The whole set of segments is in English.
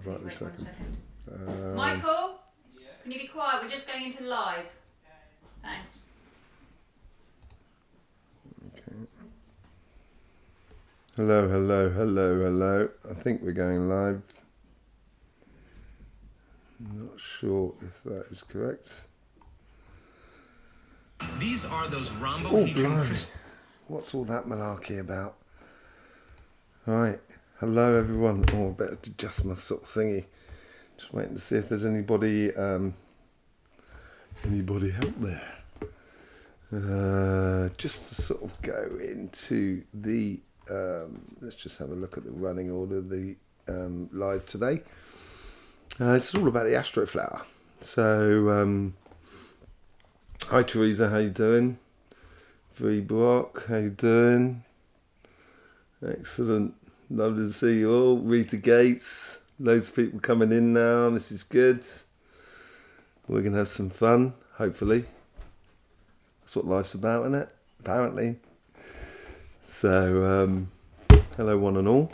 live right this second. Michael, can you be quiet? We're just going into live. Thanks. Okay. Hello, hello, hello, hello. I think we're going live. I'm not sure if that is correct. These are those rhombohedron crystals. What's all that malarkey about? Right. Hello, everyone. Oh, I better adjust my sort of thingy. Just waiting to see if there's anybody out there. Just to sort of go into the let's just have a look at the running order of the live today. It's all about the Astroflower. So hi Teresa, how you doing? V Brock, how you doing? Excellent. Lovely to see you all. Rita Gates, loads of people coming in now. This is good. We're going to have some fun, hopefully. That's what life's about, isn't it? Apparently. So, hello one and all.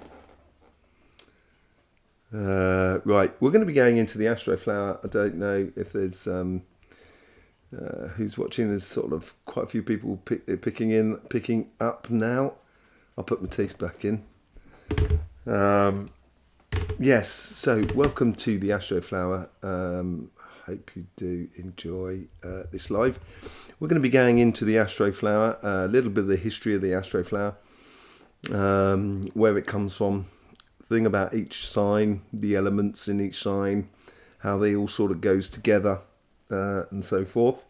Right, we're going to be going into the Astroflower. I don't know if there's who's watching. There's sort of quite a few people picking up now. I'll put my teeth back in. Yes, so welcome to the Astroflower. Hope you do enjoy this live. We're going to be going into the Astroflower, a little bit of the history of the Astroflower, where it comes from, thing about each sign, the elements in each sign, how they all sort of goes together, and so forth.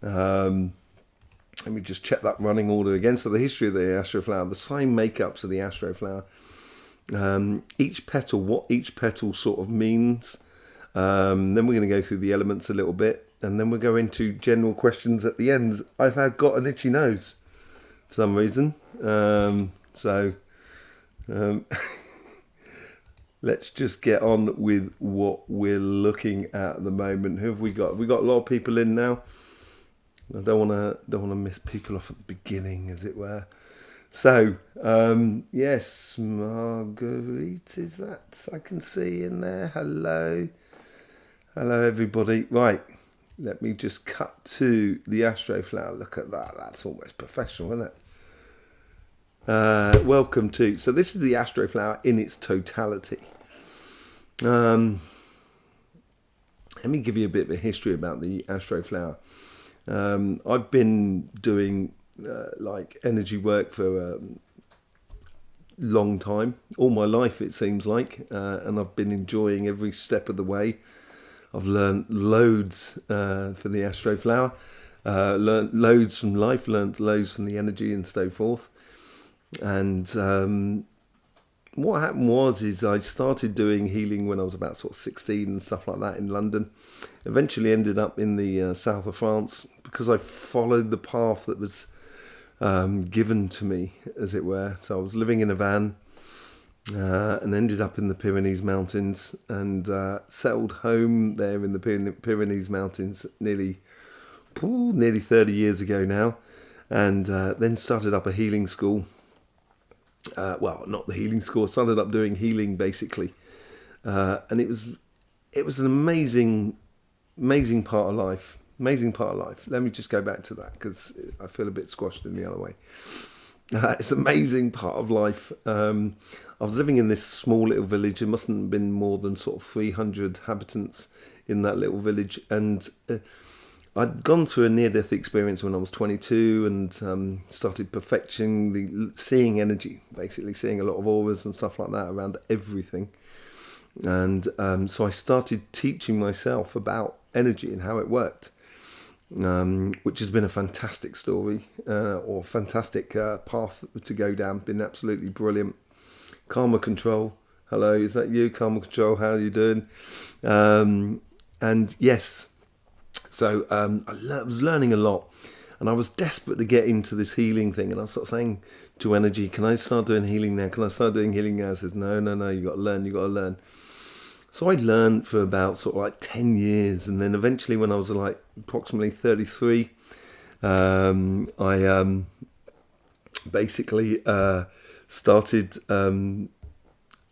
Let me just check that running order again. So the history of the Astroflower, the sign makeups of the Astroflower, each petal, what each petal sort of means. Then we're going to go through the elements a little bit, and then we'll go into general questions at the end. I've got an itchy nose for some reason. Let's just get on with what we're looking at the moment. Who have we got? We got a lot of people in now. I don't want to miss people off at the beginning, as it were. So, yes, Marguerite, is that I can see in there. Hello. Hello, everybody. Right, let me just cut to the Astroflower. Look at that. That's almost professional, isn't it? Welcome to... So this is the Astroflower in its totality. Let me give you a bit of a history about the Astroflower. I've been doing like energy work for a long time, all my life it seems like, and I've been enjoying every step of the way. I've learned loads for the Astroflower, learned loads from life, learned loads from the energy and so forth. And what happened was I started doing healing when I was about sort of 16 and stuff like that in London. Eventually ended up in the south of France because I followed the path that was given to me, as it were. So I was living in a van and ended up in the Pyrenees Mountains and settled home there in the Pyrenees Mountains nearly 30 years ago now, and then started up a healing school. Well, not the healing school. I started up doing healing basically, and it was an amazing part of life. Amazing part of life. Let me just go back to that because I feel a bit squashed in the other way. It's an amazing part of life. I was living in this small little village. There mustn't have been more than sort of 300 inhabitants in that little village, and I'd gone through a near-death experience when I was 22 and started perfecting the seeing energy, basically seeing a lot of auras and stuff like that around everything. And so I started teaching myself about energy and how it worked, which has been a fantastic story or fantastic path to go down. Been absolutely brilliant. Karma Control. Hello, is that you? Karma Control, how are you doing? And yes, so I was learning a lot, and I was desperate to get into this healing thing, and I was sort of saying to energy, can I start doing healing now? Can I start doing healing now? It says, no, you got to learn. So I learned for about sort of like 10 years, and then eventually when I was like approximately 33, I basically started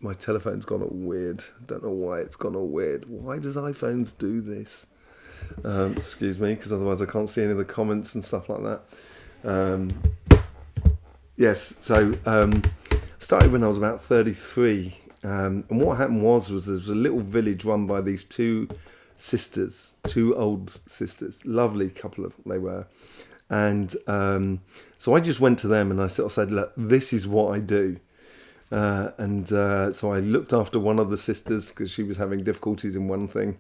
my telephone's gone all weird. Don't know why it's gone all weird. Why does iPhones do this? Excuse me, because otherwise I can't see any of the comments and stuff like that. Yes, so started when I was about 33. And what happened was there was a little village run by these two sisters, two old sisters. Lovely couple of they were. And so I just went to them and I sort of said, look, this is what I do. So I looked after one of the sisters because she was having difficulties in one thing.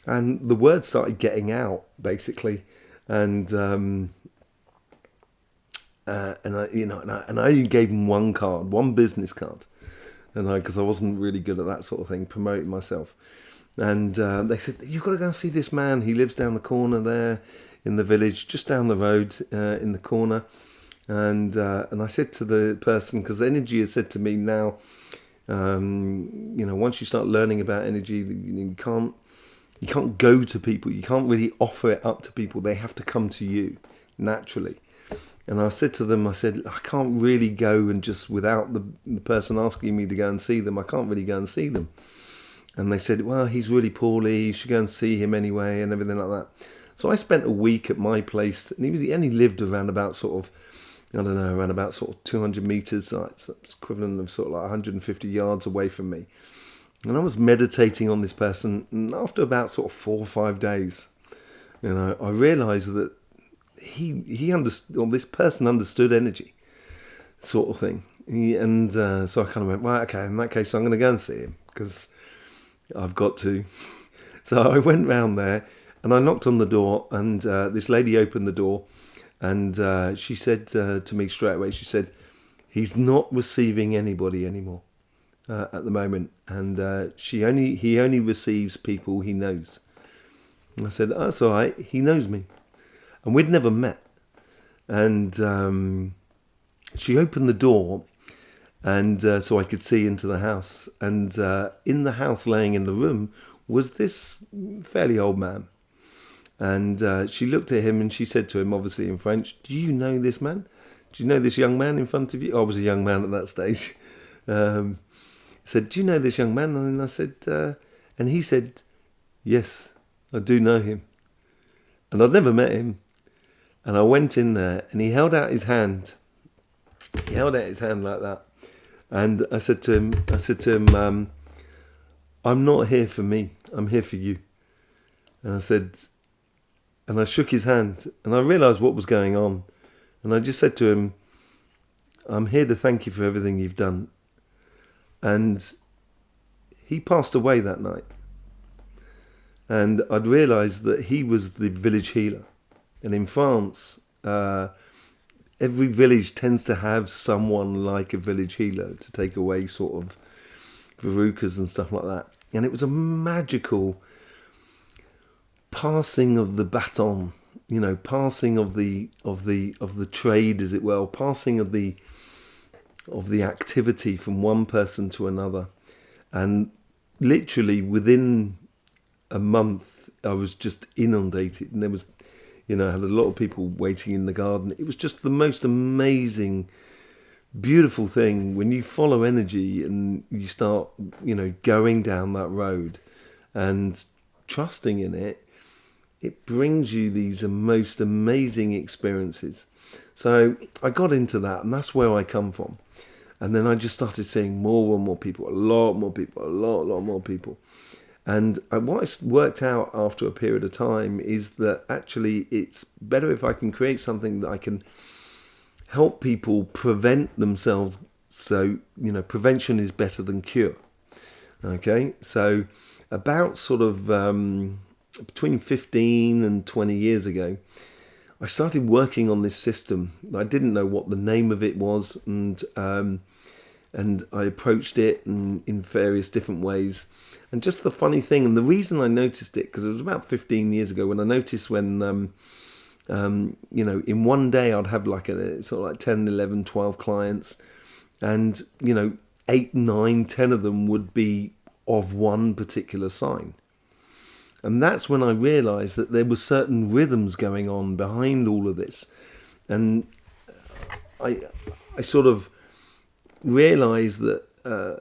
And the word started getting out, basically. And I only gave them one card, one business card. And because I wasn't really good at that sort of thing, promoting myself. And they said, you've got to go and see this man. He lives down the corner there in the village, just down the road in the corner. And I said to the person, because energy has said to me now, once you start learning about energy, you can't go to people. You can't really offer it up to people. They have to come to you naturally. And I said to them, I said, I can't really go and just without the person asking me to go and see them, I can't really go and see them. And they said, well, he's really poorly. You should go and see him anyway and everything like that. So I spent a week at my place, and he only lived around about sort of 200 meters. So it's equivalent of sort of like 150 yards away from me. And I was meditating on this person, and after about sort of 4 or 5 days, I realized that he understood, or this person understood energy, sort of thing. So I kind of went, well, okay, in that case, I'm going to go and see him because I've got to. So I went round there and I knocked on the door, and this lady opened the door, and she said to me straight away, she said, he's not receiving anybody anymore at the moment, and he only receives people he knows. And I said, oh, that's all right, he knows me. And we'd never met. And she opened the door, and so I could see into the house. And in the house, laying in the room, was this fairly old man. And she looked at him and she said to him, obviously in French, do you know this man? Do you know this young man in front of you? I was a young man at that stage. Said, do you know this young man? And I said, and he said, yes, I do know him. And I'd never met him. And I went in there, and he held out his hand. He held out his hand like that. And I said to him, I'm not here for me. I'm here for you. And I said, and I shook his hand, and I realised what was going on. And I just said to him, I'm here to thank you for everything you've done. And he passed away that night. And I'd realised that he was the village healer. And in France, every village tends to have someone like a village healer to take away sort of verrucas and stuff like that. And it was a magical passing of the baton, passing of the trade, as it were, passing of the activity from one person to another. And literally within a month, I was just inundated, and there was, I had a lot of people waiting in the garden. It was just the most amazing, beautiful thing when you follow energy and you start, going down that road and trusting in it. It brings you these most amazing experiences. So I got into that, and that's where I come from. And then I just started seeing more and more people, a lot more people, a lot more people. And what I worked out after a period of time is that actually it's better if I can create something that I can help people prevent themselves. So, prevention is better than cure. Okay, so about sort of between 15 and 20 years ago, I started working on this system. I didn't know what the name of it was, and I approached it in various different ways. And just the funny thing, and the reason I noticed it, because it was about 15 years ago when I noticed when, in one day I'd have like a sort of like 10, 11, 12 clients, and, 8, 9, 10 of them would be of one particular sign. And that's when I realized that there were certain rhythms going on behind all of this. And I sort of realized that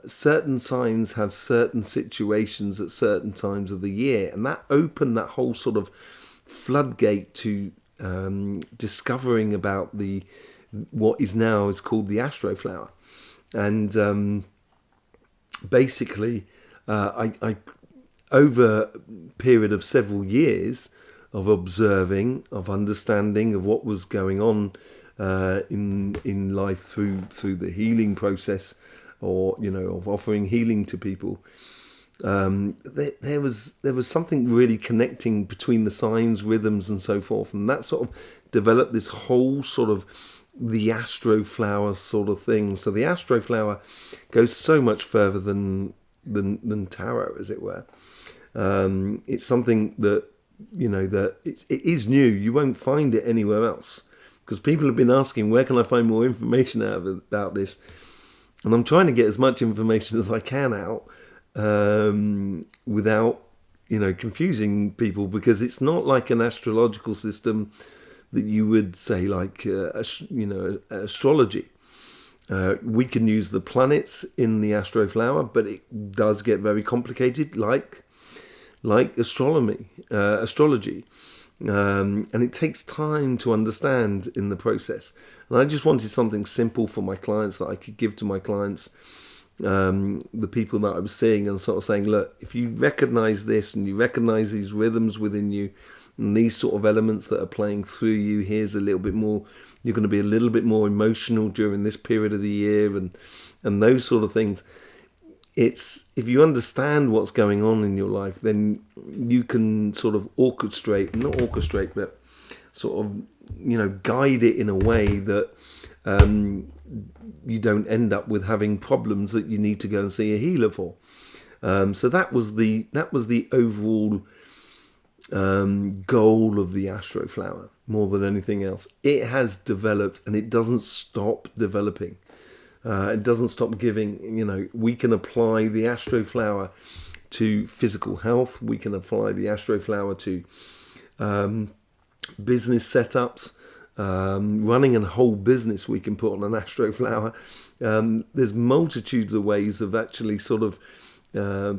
certain signs have certain situations at certain times of the year, and that opened that whole sort of floodgate to discovering about what is now is called the Astroflower. And basically, I over a period of several years of observing, of understanding of what was going on in life through the healing process, or of offering healing to people, there was something really connecting between the signs, rhythms, and so forth, and that sort of developed this whole sort of the Astroflower sort of thing. So the Astroflower goes so much further than tarot, as it were. It's something that that it is new. You won't find it anywhere else, because people have been asking, where can I find more information about this? And I'm trying to get as much information as I can out without confusing people, because it's not like an astrological system that you would say like astrology. We can use the planets in the Astroflower, but it does get very complicated, like astrology, and it takes time to understand in the process. And I just wanted something simple for my clients that I could give to my clients, the people that I was seeing, and sort of saying, look, if you recognize this and you recognize these rhythms within you and these sort of elements that are playing through you, here's a little bit more, you're going to be a little bit more emotional during this period of the year, and those sort of things. It's, if you understand what's going on in your life, then you can sort of not orchestrate, but sort of, guide it in a way that you don't end up with having problems that you need to go and see a healer for. So that was the overall goal of the Astroflower, more than anything else. It has developed, and it doesn't stop developing. It doesn't stop giving. We can apply the Astroflower to physical health. We can apply the Astroflower to business setups. Running a whole business we can put on an Astroflower. There's multitudes of ways of actually sort of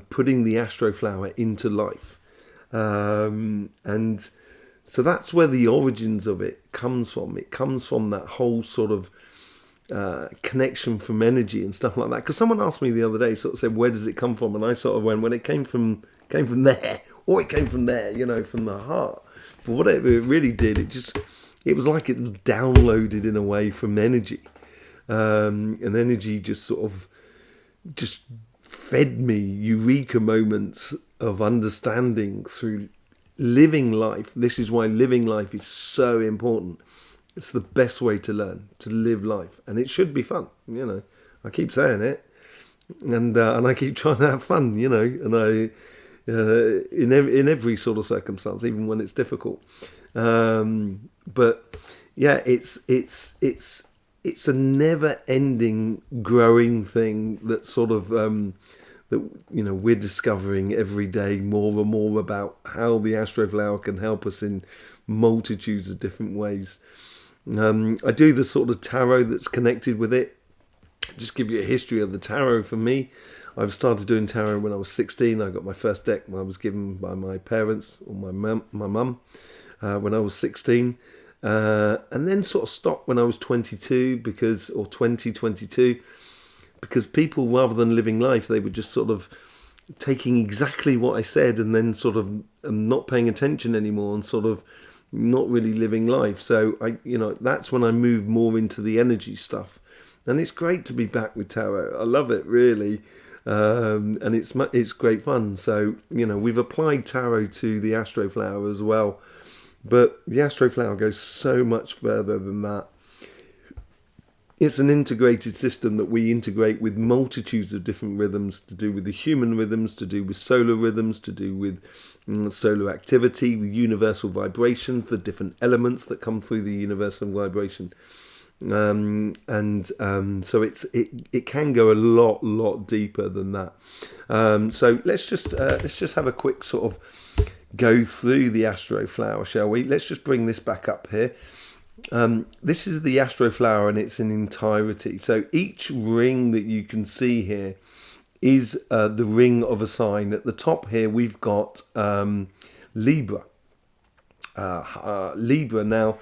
putting the Astroflower into life. And so that's where the origins of it comes from. It comes from that whole sort of connection from energy and stuff like that. Because someone asked me the other day, sort of said, where does it come from? And I sort of went, well, it came from there, or it came from there, from the heart. But what it really did, it was like it was downloaded in a way from energy, and energy just sort of fed me eureka moments of understanding through living life. This is why living life is so important. It's the best way to learn, to live life, and it should be fun. I keep saying it, and I keep trying to have fun. And I in every sort of circumstance, even when it's difficult. But yeah, it's a never-ending growing thing that sort of that we're discovering every day more and more about how the Astroflower can help us in multitudes of different ways. I do the sort of tarot that's connected with it. Just give you a history of the tarot for me. I've started doing tarot when I was 16. I got my first deck when I was given by my parents, or my mum, when I was 16. And then sort of stopped when I was 22 because people, rather than living life, they were just sort of taking exactly what I said and then sort of not paying attention anymore and sort of not really living life. So that's when I moved more into the energy stuff. And it's great to be back with tarot. I love it, really. And it's great fun. So, we've applied tarot to the Astroflower as well. But the Astroflower goes so much further than that. It's an integrated system that we integrate with multitudes of different rhythms, to do with the human rhythms, to do with solar rhythms, to do with solar activity, with universal vibrations, the different elements that come through the universal vibration. So it can go a lot deeper than that. So let's just have a quick sort of go through the Astroflower, shall we? Let's just bring this back up here. This is the Astroflower in its entirety. So each ring that you can see here is the ring of a sign. At the top here we've got Libra. Libra. Now,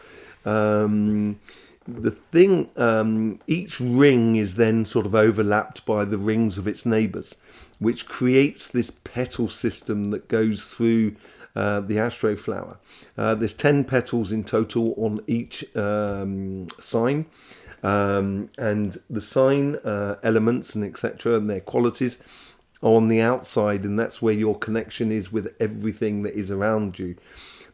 the thing, each ring is then sort of overlapped by the rings of its neighbours, which creates this petal system that goes through the Astroflower. There's 10 petals in total on each sign, and the sign elements and etc. and their qualities are on the outside, and that's where your connection is with everything that is around you.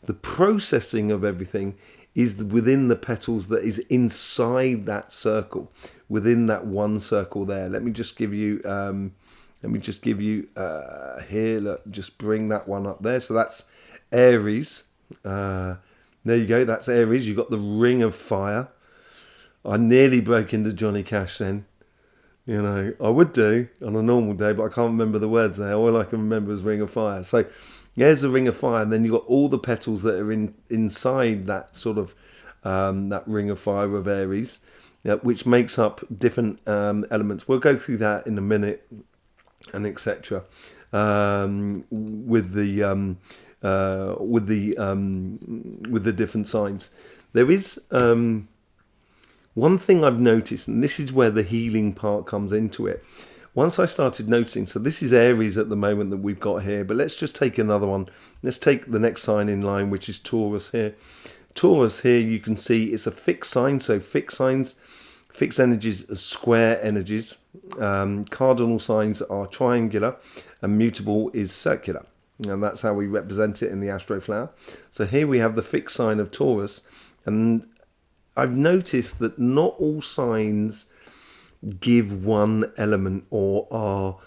The processing of everything is within the petals that is inside that circle, within that one circle there. Let me just give you here, look, just bring that one up there. So that's Aries. There you go, that's Aries. You've got the ring of fire. I nearly broke into Johnny Cash then. You know, I would do on a normal day, but I can't remember the words there. All I can remember is ring of fire. So there's the ring of fire, and then you've got all the petals that are inside that sort of that ring of fire of Aries, which makes up different elements. We'll go through that in a minute, and etc. With the different signs. There is one thing I've noticed, and this is where the healing part comes into it. Once I started noticing, so this is Aries at the moment that we've got here, but let's just take another one. Let's take the next sign in line, which is Taurus here. Taurus here, you can see it's a fixed sign. So fixed signs, fixed energies are square energies. Cardinal signs are triangular, and mutable is circular. And that's how we represent it in the Astroflower. So here we have the fixed sign of Taurus, and I've noticed that not all signs give one element or are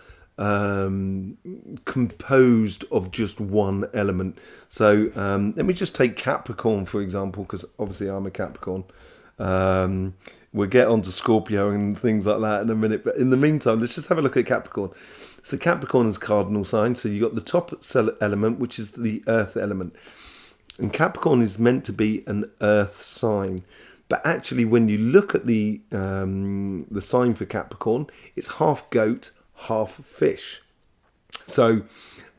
composed of just one element. So let me just take Capricorn, for example, because obviously I'm a Capricorn. We'll get on to Scorpio and things like that in a minute. But in the meantime, let's just have a look at Capricorn. So Capricorn is cardinal sign. So you've got the top element, which is the earth element. And Capricorn is meant to be an earth sign. But actually, when you look at the sign for Capricorn, it's half goat, half fish. So,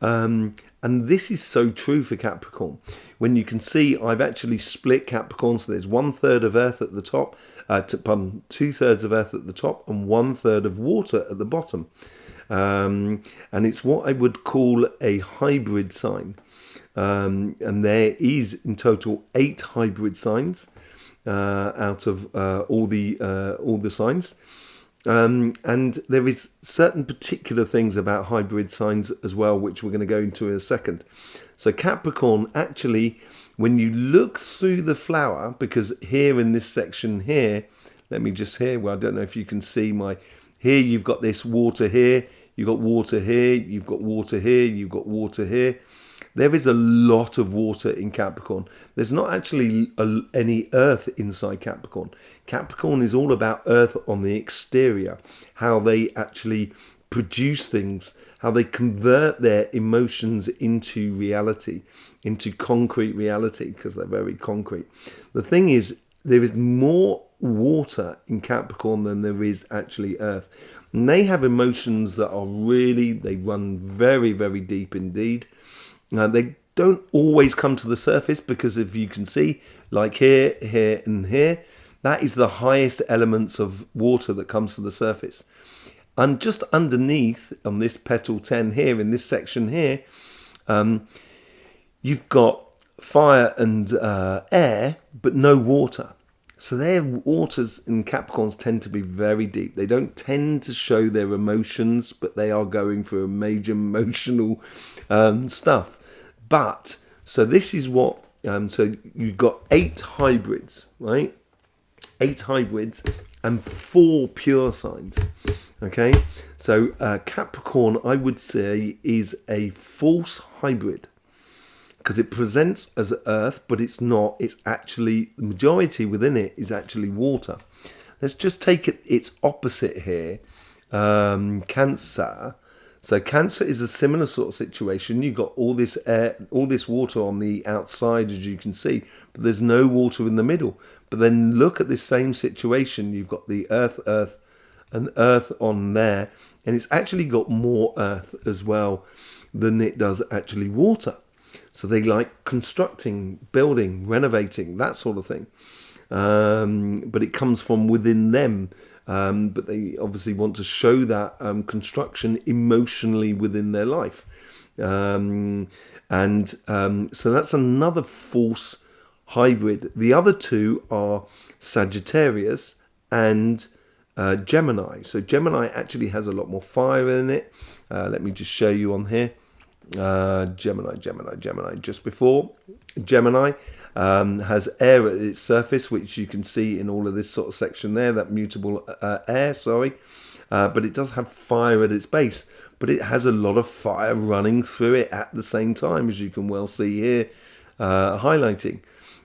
and this is so true for Capricorn. When you can see, I've actually split Capricorn. So there's 1/3 of earth at the top, 2/3 of earth at the top, and 1/3 of water at the bottom. And it's what I would call a hybrid sign. And there is in total 8 hybrid signs. Out of all the signs, and there is certain particular things about hybrid signs as well, which we're going to go into in a second. So Capricorn, actually, when you look through the flower, because here in this section here, let me just here, well, I don't know if you can see here you've got this water here, you've got water here, you've got water here, you've got water here. There is a lot of water in Capricorn. There's not actually any earth inside Capricorn. Capricorn is all about earth on the exterior, how they actually produce things, how they convert their emotions into reality, into concrete reality, because they're very concrete. The thing is, there is more water in Capricorn than there is actually earth. And they have emotions that are really, they run very, very deep indeed. They don't always come to the surface because, if you can see, like here, here, and here, that is the highest elements of water that comes to the surface. And just underneath, on this petal 10 here, in this section here, you've got fire and air, but no water. So their waters in Capricorns tend to be very deep. They don't tend to show their emotions, but they are going through a major emotional stuff. But, so this is what, so you've got 8 hybrids, right? 8 hybrids and 4 pure signs, okay? So Capricorn, I would say, is a false hybrid because it presents as earth, but it's not. It's actually, the majority within it is actually water. Let's just take its opposite here, Cancer. So Cancer is a similar sort of situation. You've got all this air, all this water on the outside, as you can see, but there's no water in the middle. But then look at this same situation. You've got the Earth, and Earth on there, and it's actually got more Earth as well than it does actually water. So they like constructing, building, renovating, that sort of thing. But it comes from within them. But they obviously want to show that construction emotionally within their life. So that's another false hybrid. The other two are Sagittarius and Gemini. So Gemini actually has a lot more fire in it. Let me just show you on here. Gemini. Just before Gemini has air at its surface, which you can see in all of this sort of section there, that mutable air, but it does have fire at its base, but it has a lot of fire running through it at the same time, as you can well see here, highlighting.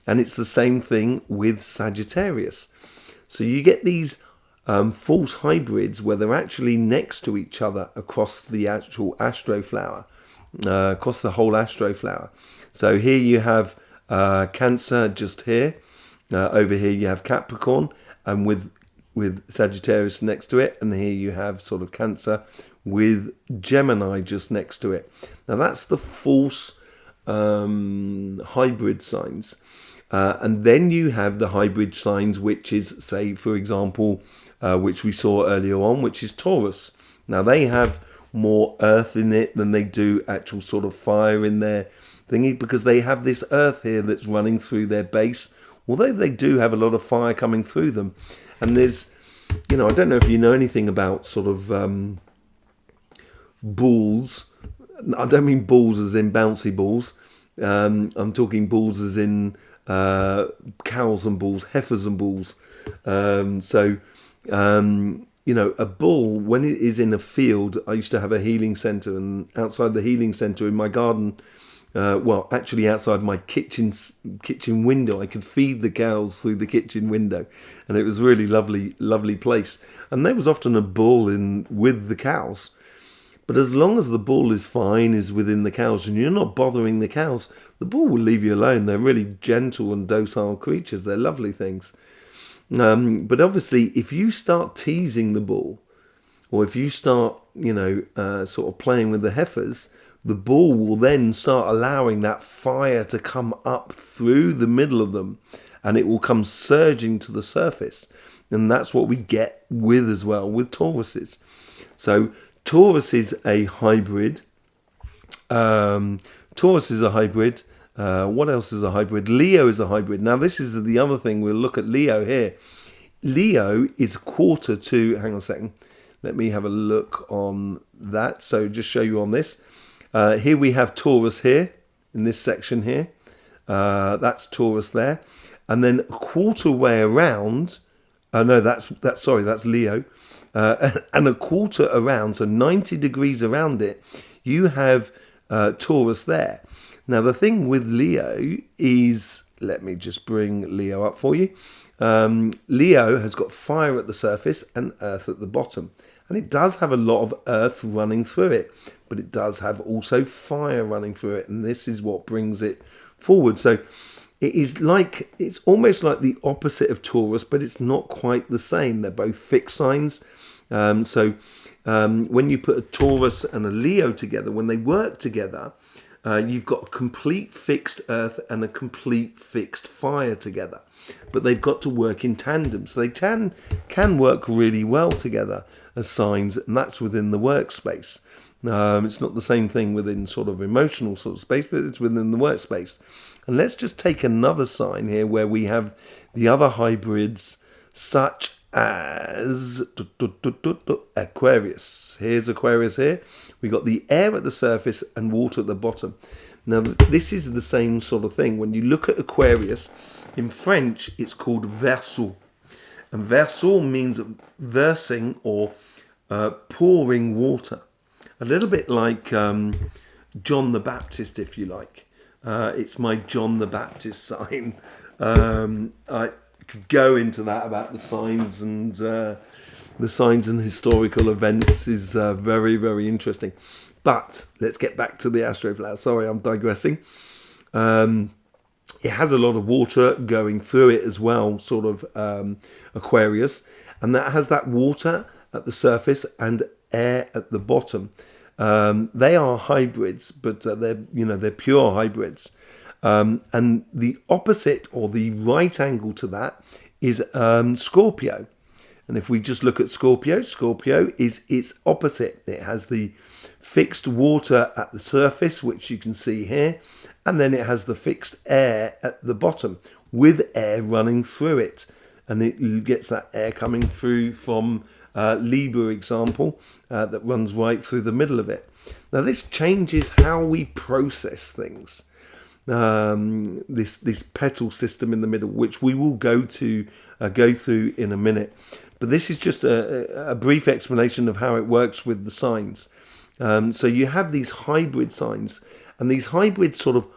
And it's the same thing with Sagittarius. So you get these false hybrids where they're actually next to each other across the actual Astroflower, across the whole Astroflower. So here you have Cancer just here. Over here you have Capricorn, and with Sagittarius next to it, and here you have sort of Cancer with Gemini just next to it. Now that's the false hybrid signs. And then you have the hybrid signs, which is, say, for example, which we saw earlier on, which is Taurus. Now they have more earth in it than they do actual sort of fire in their thingy, because they have this earth here that's running through their base, although they do have a lot of fire coming through them. And there's, I don't know if you know anything about sort of balls. I don't mean balls as in bouncy balls. I'm talking balls as in cows and bulls, heifers and bulls. A bull, when it is in a field, I used to have a healing centre, and outside the healing centre in my garden, actually outside my kitchen window, I could feed the cows through the kitchen window, and it was a really lovely place. And there was often a bull with the cows. But as long as the bull is fine, is within the cows, and you're not bothering the cows, the bull will leave you alone. They're really gentle and docile creatures. They're lovely things. But obviously, if you start teasing the bull, or if you start, sort of playing with the heifers, the bull will then start allowing that fire to come up through the middle of them, and it will come surging to the surface. And that's what we get with as well with Tauruses. So Taurus is a hybrid. What else is a hybrid? Leo is a hybrid. Now, this is the other thing. We'll look at Leo here. Leo is a quarter to... Hang on a second. Let me have a look on that. So just show you on this. Here we have Taurus here, in this section here. That's Taurus there. And then a quarter way around... that's Leo. And a quarter around, so 90 degrees around it, you have Taurus there. Now, the thing with Leo is, let me just bring Leo up for you. Leo has got fire at the surface and earth at the bottom. And it does have a lot of earth running through it, but it does have also fire running through it. And this is what brings it forward. So it's almost like the opposite of Taurus, but it's not quite the same. They're both fixed signs. When you put a Taurus and a Leo together, when they work together, you've got a complete fixed earth and a complete fixed fire together. But they've got to work in tandem. So they can work really well together as signs, and that's within the workspace. It's not the same thing within sort of emotional sort of space, but it's within the workspace. And let's just take another sign here where we have the other hybrids, such as Aquarius. Here's Aquarius here. We got the air at the surface and water at the bottom. Now, this is the same sort of thing. When you look at Aquarius, in French, it's called Verseau. And Verseau means versing or pouring water. A little bit like John the Baptist, if you like. It's my John the Baptist sign. I could go into that about the signs and the signs and historical events is very, very interesting. But let's get back to the Astroflower. Sorry, I'm digressing. It has a lot of water going through it as well, sort of Aquarius, and that has that water at the surface and air at the bottom. They are hybrids, but they're pure hybrids. And the opposite or the right angle to that is Scorpio. And if we just look at Scorpio, Scorpio is its opposite. It has the fixed water at the surface, which you can see here, and then it has the fixed air at the bottom with air running through it. And it gets that air coming through from Libra example that runs right through the middle of it. Now this changes how we process things. This petal system in the middle, which we will go through in a minute. But this is just a brief explanation of how it works with the signs. So you have these hybrid signs, and these hybrid sort of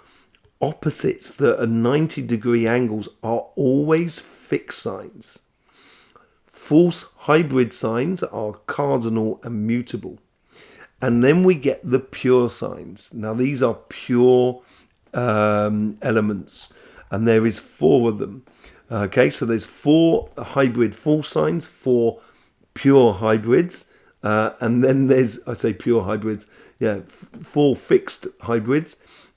opposites that are 90-degree angles are always fixed signs. False hybrid signs are cardinal and mutable. And then we get the pure signs. Now these are pure elements, and there is 4 of them. Okay, so there's 4 hybrid false signs, 4 pure hybrids, and then there's, I say pure hybrids, 4 fixed hybrids,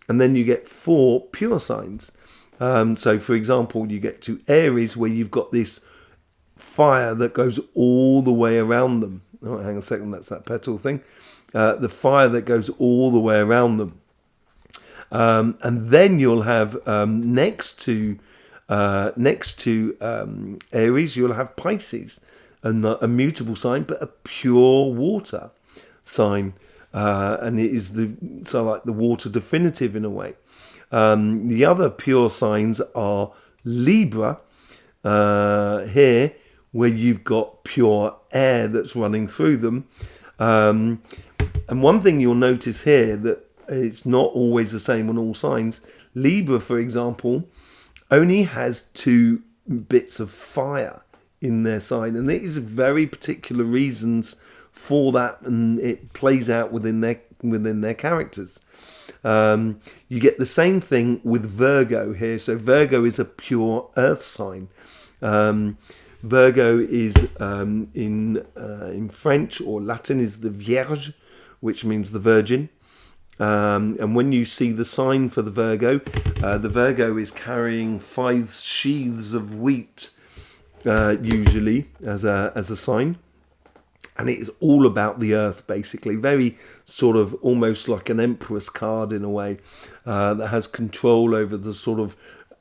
and then you get 4 pure signs. So for example, you get to Aries, where you've got this fire that goes all the way around them. Oh, hang on a second, that's that petal thing. The fire that goes all the way around them. And then you'll have next to Aries, you'll have Pisces, a mutable sign, but a pure water sign, and it is like the water definitive in a way. The other pure signs are Libra here, where you've got pure air that's running through them. And one thing you'll notice here that it's not always the same on all signs. Libra, for example, only has 2 bits of fire in their sign, and there is very particular reasons for that, and it plays out within their characters. You get the same thing with Virgo here. So Virgo is a pure earth sign. Virgo is in French or Latin is the Vierge, which means the Virgin. And when you see the sign for the Virgo is carrying 5 sheaths of wheat, usually as a sign, and it is all about the earth, basically. Very sort of almost like an empress card in a way, that has control over the sort of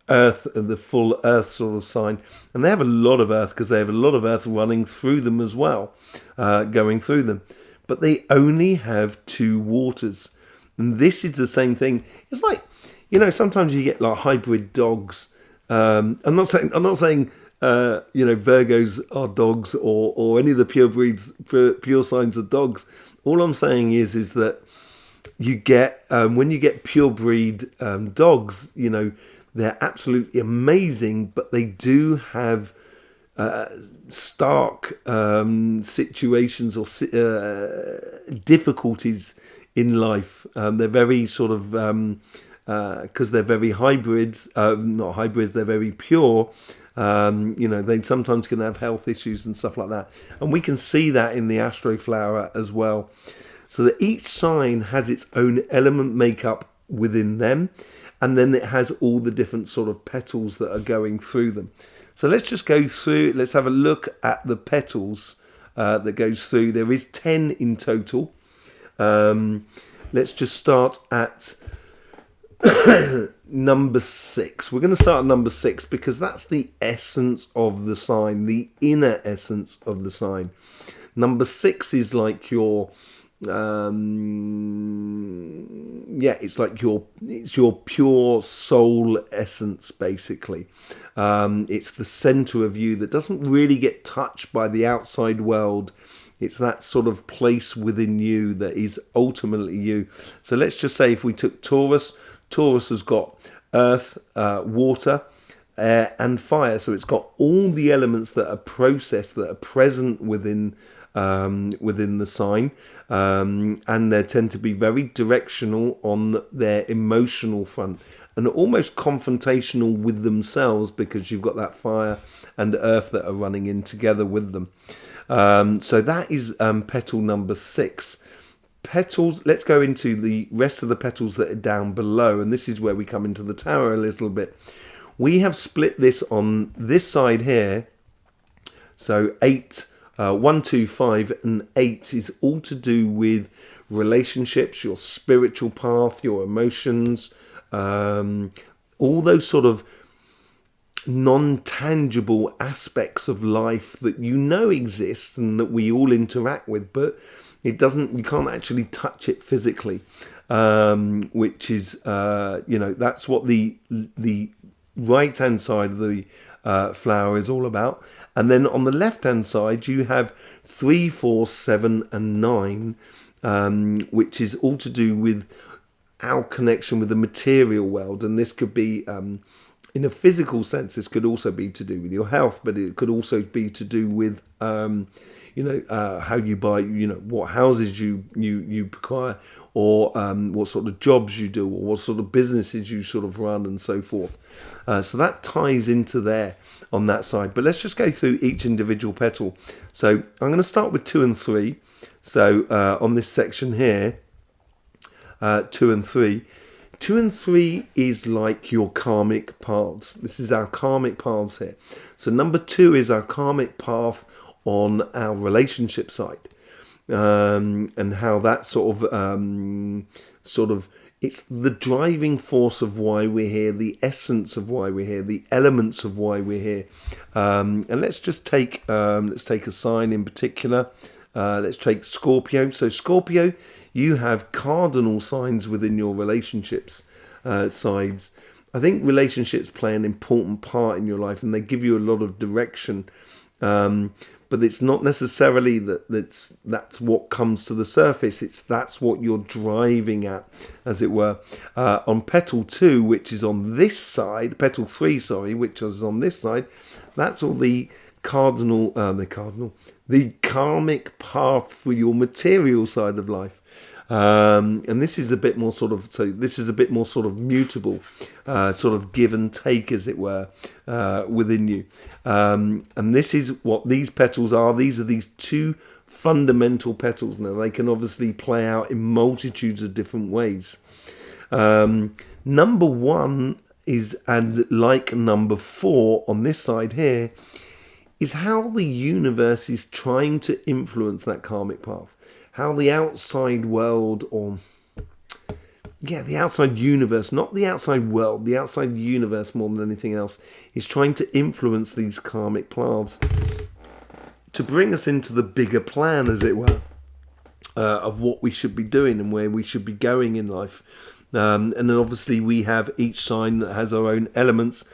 earth, the full earth sort of sign. And they have a lot of earth because they have a lot of earth running through them as well, going through them. But they only have 2 waters. And this is the same thing. It's like, sometimes you get like hybrid dogs. I'm not saying Virgos are dogs or any of the pure breeds, pure signs of dogs. All I'm saying is that you get when you get pure breed dogs, they're absolutely amazing, but they do have stark situations or difficulties in life. They're very sort of because they're very hybrids, not hybrids, they're very pure. They sometimes can have health issues and stuff like that, and we can see that in the Astroflower as well. So that each sign has its own element makeup within them, and then it has all the different sort of petals that are going through them. So let's just go through. Let's have a look at the petals that goes through. There is 10 in total. Let's just start at number 6. We're going to start at number 6 because that's the essence of the sign, the inner essence of the sign. Number 6 is like your it's your pure soul essence, basically. It's the center of you that doesn't really get touched by the outside world. It's that sort of place within you that is ultimately you. So let's just say if we took Taurus has got earth, water, air and fire. So it's got all the elements that are processed, that are present within the sign, and they tend to be very directional on their emotional front and almost confrontational with themselves, because you've got that fire and earth that are running in together with them. So that is petal number 6. Petals, let's go into the rest of the petals that are down below, and this is where we come into the tower a little bit. We have split this on this side here, so 8, 1, 2, 5 and 8 is all to do with relationships, your spiritual path, your emotions, all those sort of non-tangible aspects of life that you know exists and that we all interact with, but it doesn't, you can't actually touch it physically, which is that's what the right hand side of the flower is all about. And then on the left hand side you have 3, 4, 7 and 9, which is all to do with our connection with the material world. And this could be in a physical sense, this could also be to do with your health, but it could also be to do with how you buy, what houses you acquire, or what sort of jobs you do, or what sort of businesses you sort of run, and so forth. So that ties into there on that side. But let's just go through each individual petal. So I'm going to start with 2 and 3. So on this section here, 2 and 3. 2 and 3 is like your karmic paths. This is our karmic paths here. So number 2 is our karmic path on our relationship side, and how that sort of it's the driving force of why we're here, the essence of why we're here, the elements of why we're here. And let's just take a sign in particular. Let's take Scorpio. So Scorpio, you have cardinal signs within your relationships sides. I think relationships play an important part in your life, and they give you a lot of direction. But it's not necessarily that's what comes to the surface. That's what you're driving at, as it were. On petal 2, which is on this side, petal 3, sorry, which is on this side, that's all the the karmic path for your material side of life. And this is a bit more sort of mutable, sort of give and take, as it were, within you. And this is what these petals are. These are these 2 fundamental petals. Now they can obviously play out in multitudes of different ways. Number 1 is, and like number 4 on this side here, is how the universe is trying to influence that karmic path. How the outside world, the outside universe, not the outside world, the outside universe more than anything else, is trying to influence these karmic paths to bring us into the bigger plan, as it were, of what we should be doing and where we should be going in life. And then obviously we have each sign that has our own elements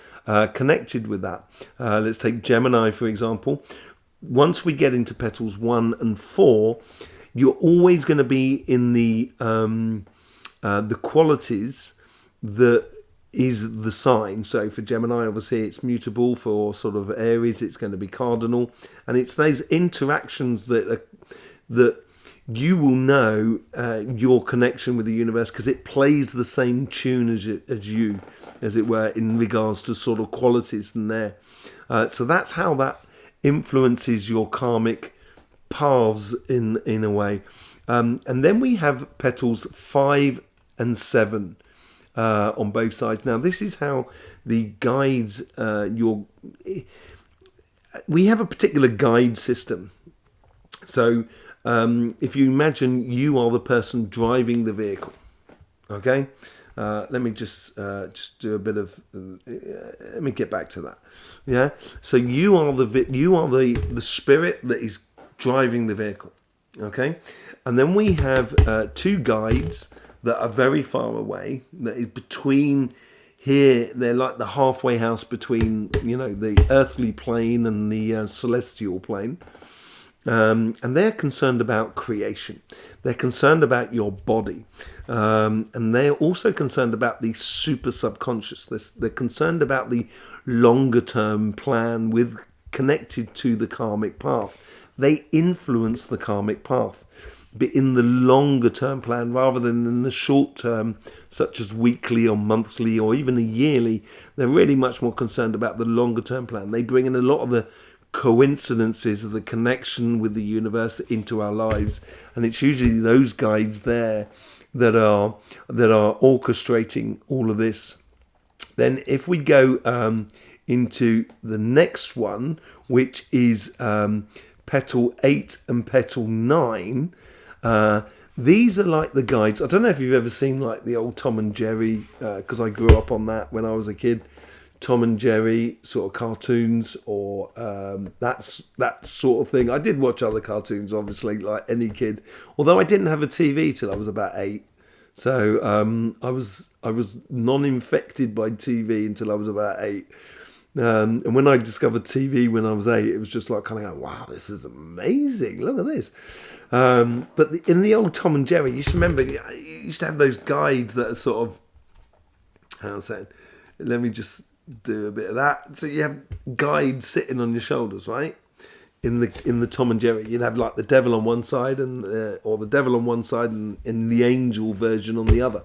connected with that. Let's take Gemini, for example. Once we get into petals 1 and 4, you're always going to be in the qualities that is the sign. So for Gemini, obviously it's mutable. For sort of Aries, it's going to be cardinal, and it's those interactions that you will know your connection with the universe, because it plays the same tune as you, as it were, in regards to sort of qualities in there. So that's how that influences your karmic paths in a way. And then we have petals 5 and 7 on both sides. Now this is how the guides we have a particular guide system. So if you imagine you are the person driving the vehicle, okay, let me just do a bit of let me get back to that. Yeah, so you are the spirit that is driving the vehicle, okay? And then we have 2 guides that are very far away, that is between here. They're like the halfway house between the earthly plane and the celestial plane. And they're concerned about creation. They're concerned about your body. And they're also concerned about the super subconscious. They're concerned about the longer term plan connected to the karmic path. They influence the karmic path, but in the longer term plan rather than in the short term, such as weekly or monthly or even a yearly. They're really much more concerned about the longer term plan. They bring in a lot of the coincidences of the connection with the universe into our lives, and it's usually those guides there that are orchestrating all of this. Then if we go into the next one, which is petal 8 and petal 9, these are like the guides. I don't know if you've ever seen like the old Tom and Jerry, because I grew up on that when I was a kid. Tom and Jerry sort of cartoons, or that sort of thing. I did watch other cartoons, obviously, like any kid. Although I didn't have a TV till I was about 8, so I was non-infected by TV until I was about 8. And when I discovered TV when I was 8, it was just like kind of going, wow, this is amazing. Look at this. But in the old Tom and Jerry, you should remember, you used to have those guides that are sort of, how I'm saying, let me just do a bit of that. So you have guides sitting on your shoulders, right? In the Tom and Jerry, you'd have like the devil on one side or the devil on one side and the angel version on the other.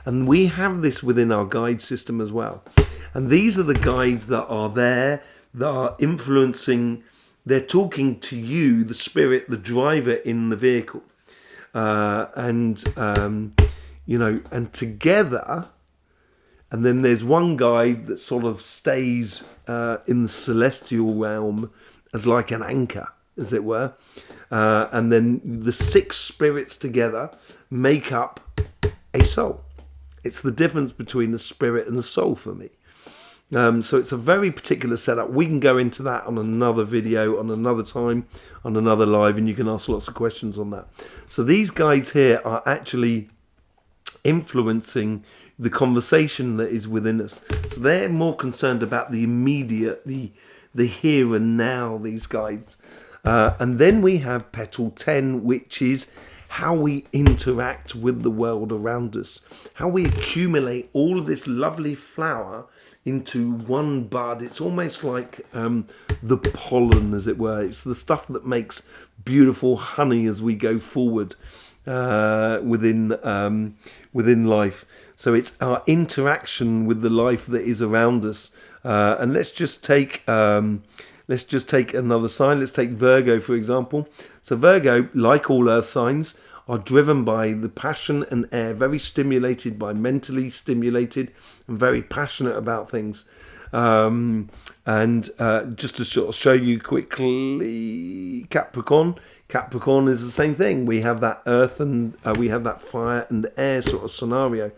And we have this within our guide system as well. And these are the guides that are there, that are influencing. They're talking to you, the spirit, the driver in the vehicle, and together. And then there's one guide that sort of stays in the celestial realm as like an anchor, as it were. And then the 6 spirits together make up a soul. It's the difference between the spirit and the soul for me. So it's a very particular setup. We can go into that on another video, on another time, on another live, and you can ask lots of questions on that. So these guides here are actually influencing the conversation that is within us. So they're more concerned about the immediate, the here and now, these guides. And then we have petal 10, which is how we interact with the world around us, how we accumulate all of this lovely flower into one bud. It's almost like the pollen, as it were. It's the stuff that makes beautiful honey as we go forward within life. So it's our interaction with the life that is around us. And let's just take another sign. Let's take Virgo, for example. So Virgo, like all earth signs, are driven by the passion and air, very stimulated by mentally stimulated and very passionate about things. And just to sort of show you quickly, Capricorn is the same thing. We have that earth and we have that fire and air sort of scenario.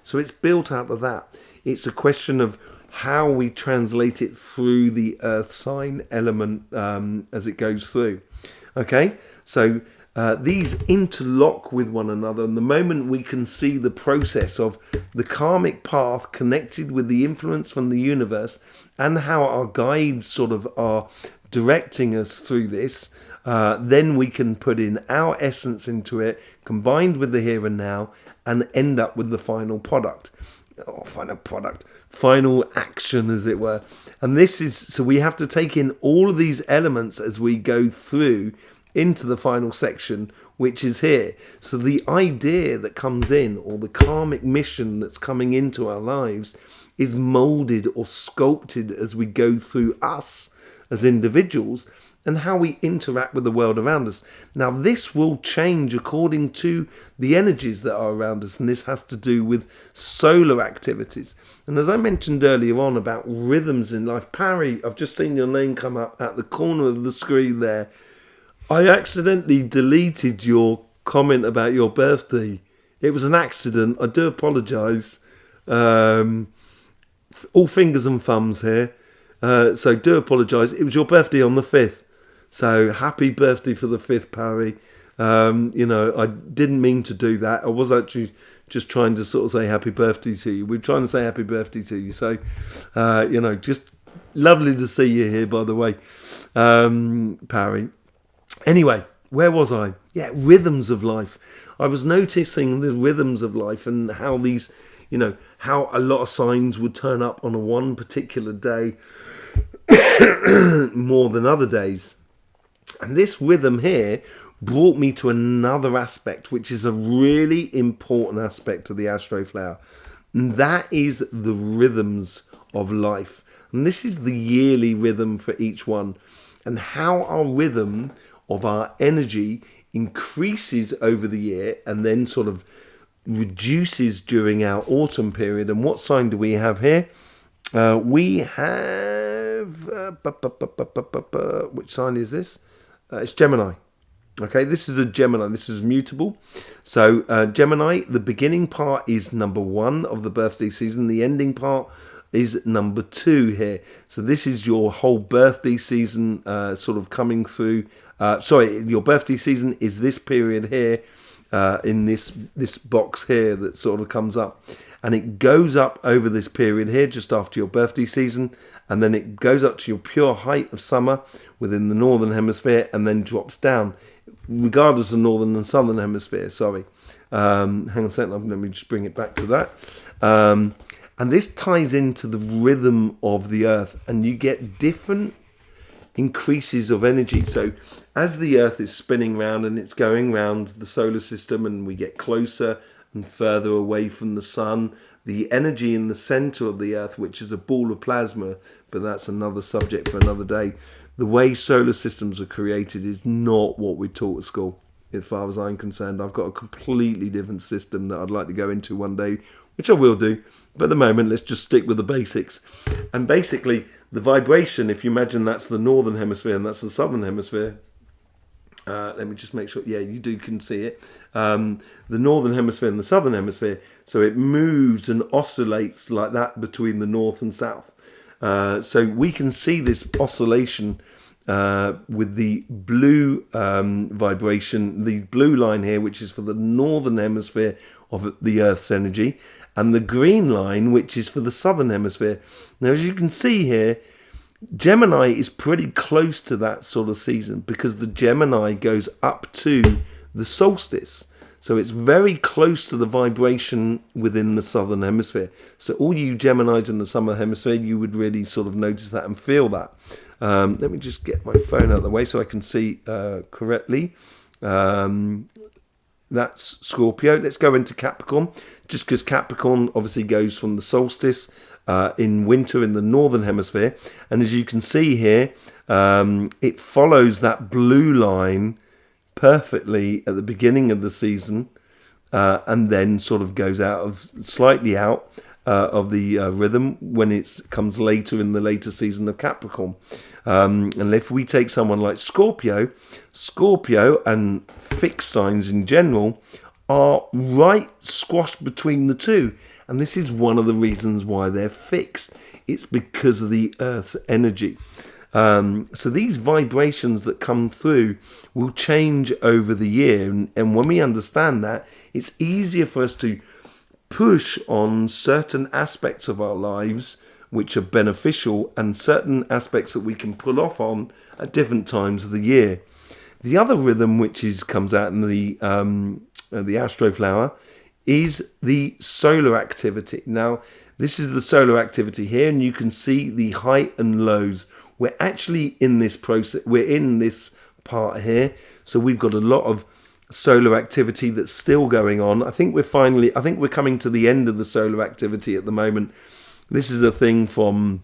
So it's built out of that. It's a question of how we translate it through the earth sign element as it goes through. Okay, so these interlock with one another, and the moment we can see the process of the karmic path connected with the influence from the universe and how our guides sort of are directing us through this, then we can put in our essence into it, combined with the here and now, and end up with the final product. Final action, as it were. And this is, so we have to take in all of these elements as we go through into the final section, which is here. So the idea that comes in, or the karmic mission that's coming into our lives, is molded or sculpted as we go through us as individuals and how we interact with the world around us. Now, this will change according to the energies that are around us, and this has to do with solar activities. And as I mentioned earlier on about rhythms in life, Parry, I've just seen your name come up at the corner of the screen there. I accidentally deleted your comment about your birthday. It was an accident. I do apologise. All fingers and thumbs here. So do apologise. It was your birthday on the 5th. So happy birthday for the 5th, Parry. I didn't mean to do that. I was actually just trying to sort of say happy birthday to you. We're trying to say happy birthday to you. So, just lovely to see you here, by the way, Parry. Anyway, where was I? Yeah, rhythms of life. I was noticing the rhythms of life and how these, how a lot of signs would turn up on a one particular day more than other days. And this rhythm here brought me to another aspect, which is a really important aspect of the Astroflower. And that is the rhythms of life. And this is the yearly rhythm for each one. And how our rhythm of our energy increases over the year and then sort of reduces during our autumn period. And what sign do we have here? We have... which sign is this? It's Gemini. Okay, this is a Gemini. This is mutable. So Gemini, the beginning part is number 1 of the birthday season. The ending part is number 2 here. So this is your whole birthday season sort of coming through. Your birthday season is this period here in this box here that sort of comes up. And it goes up over this period here just after your birthday season. And then it goes up to your pure height of summer within the northern hemisphere and then drops down regardless of northern and southern hemisphere. Sorry. Hang on a second. Let me just bring it back to that. And this ties into the rhythm of the Earth, and you get different increases of energy. So as the Earth is spinning round and it's going round the solar system and we get closer and further away from the sun, the energy in the center of the Earth, which is a ball of plasma, but that's another subject for another day. The way solar systems are created is not what we taught at school. As far as I'm concerned, I've got a completely different system that I'd like to go into one day, which I will do. But at the moment, let's just stick with the basics. And basically, the vibration, if you imagine that's the northern hemisphere and that's the southern hemisphere. Let me just make sure. Yeah, you can see it. The northern hemisphere and the southern hemisphere. So it moves and oscillates like that between the north and south. So we can see this oscillation with the blue vibration, the blue line here, which is for the northern hemisphere of the Earth's energy, and the green line, which is for the southern hemisphere. Now, as you can see here, Gemini is pretty close to that sort of season because the Gemini goes up to the solstice. So it's very close to the vibration within the southern hemisphere. So all you Geminis in the southern hemisphere, you would really sort of notice that and feel that. Let me just get my phone out of the way so I can see correctly. That's Scorpio. Let's go into Capricorn, just because Capricorn obviously goes from the solstice in winter in the northern hemisphere. And as you can see here, it follows that blue line perfectly at the beginning of the season and then sort of goes slightly out of the rhythm when it comes later in the later season of Capricorn. And if we take someone like Scorpio and fixed signs in general are right squashed between the two. And this is one of the reasons why they're fixed. It's because of the Earth's energy. So these vibrations that come through will change over the year. And when we understand that, it's easier for us to push on certain aspects of our lives which are beneficial and certain aspects that we can pull off on at different times of the year. The other rhythm which comes out in the Astroflower is the solar activity. Now, this is the solar activity here, and you can see the height and lows. We're actually in this process. We're in this part here, so we've got a lot of solar activity that's still going on. I think we're coming to the end of the solar activity at the moment. This is a thing from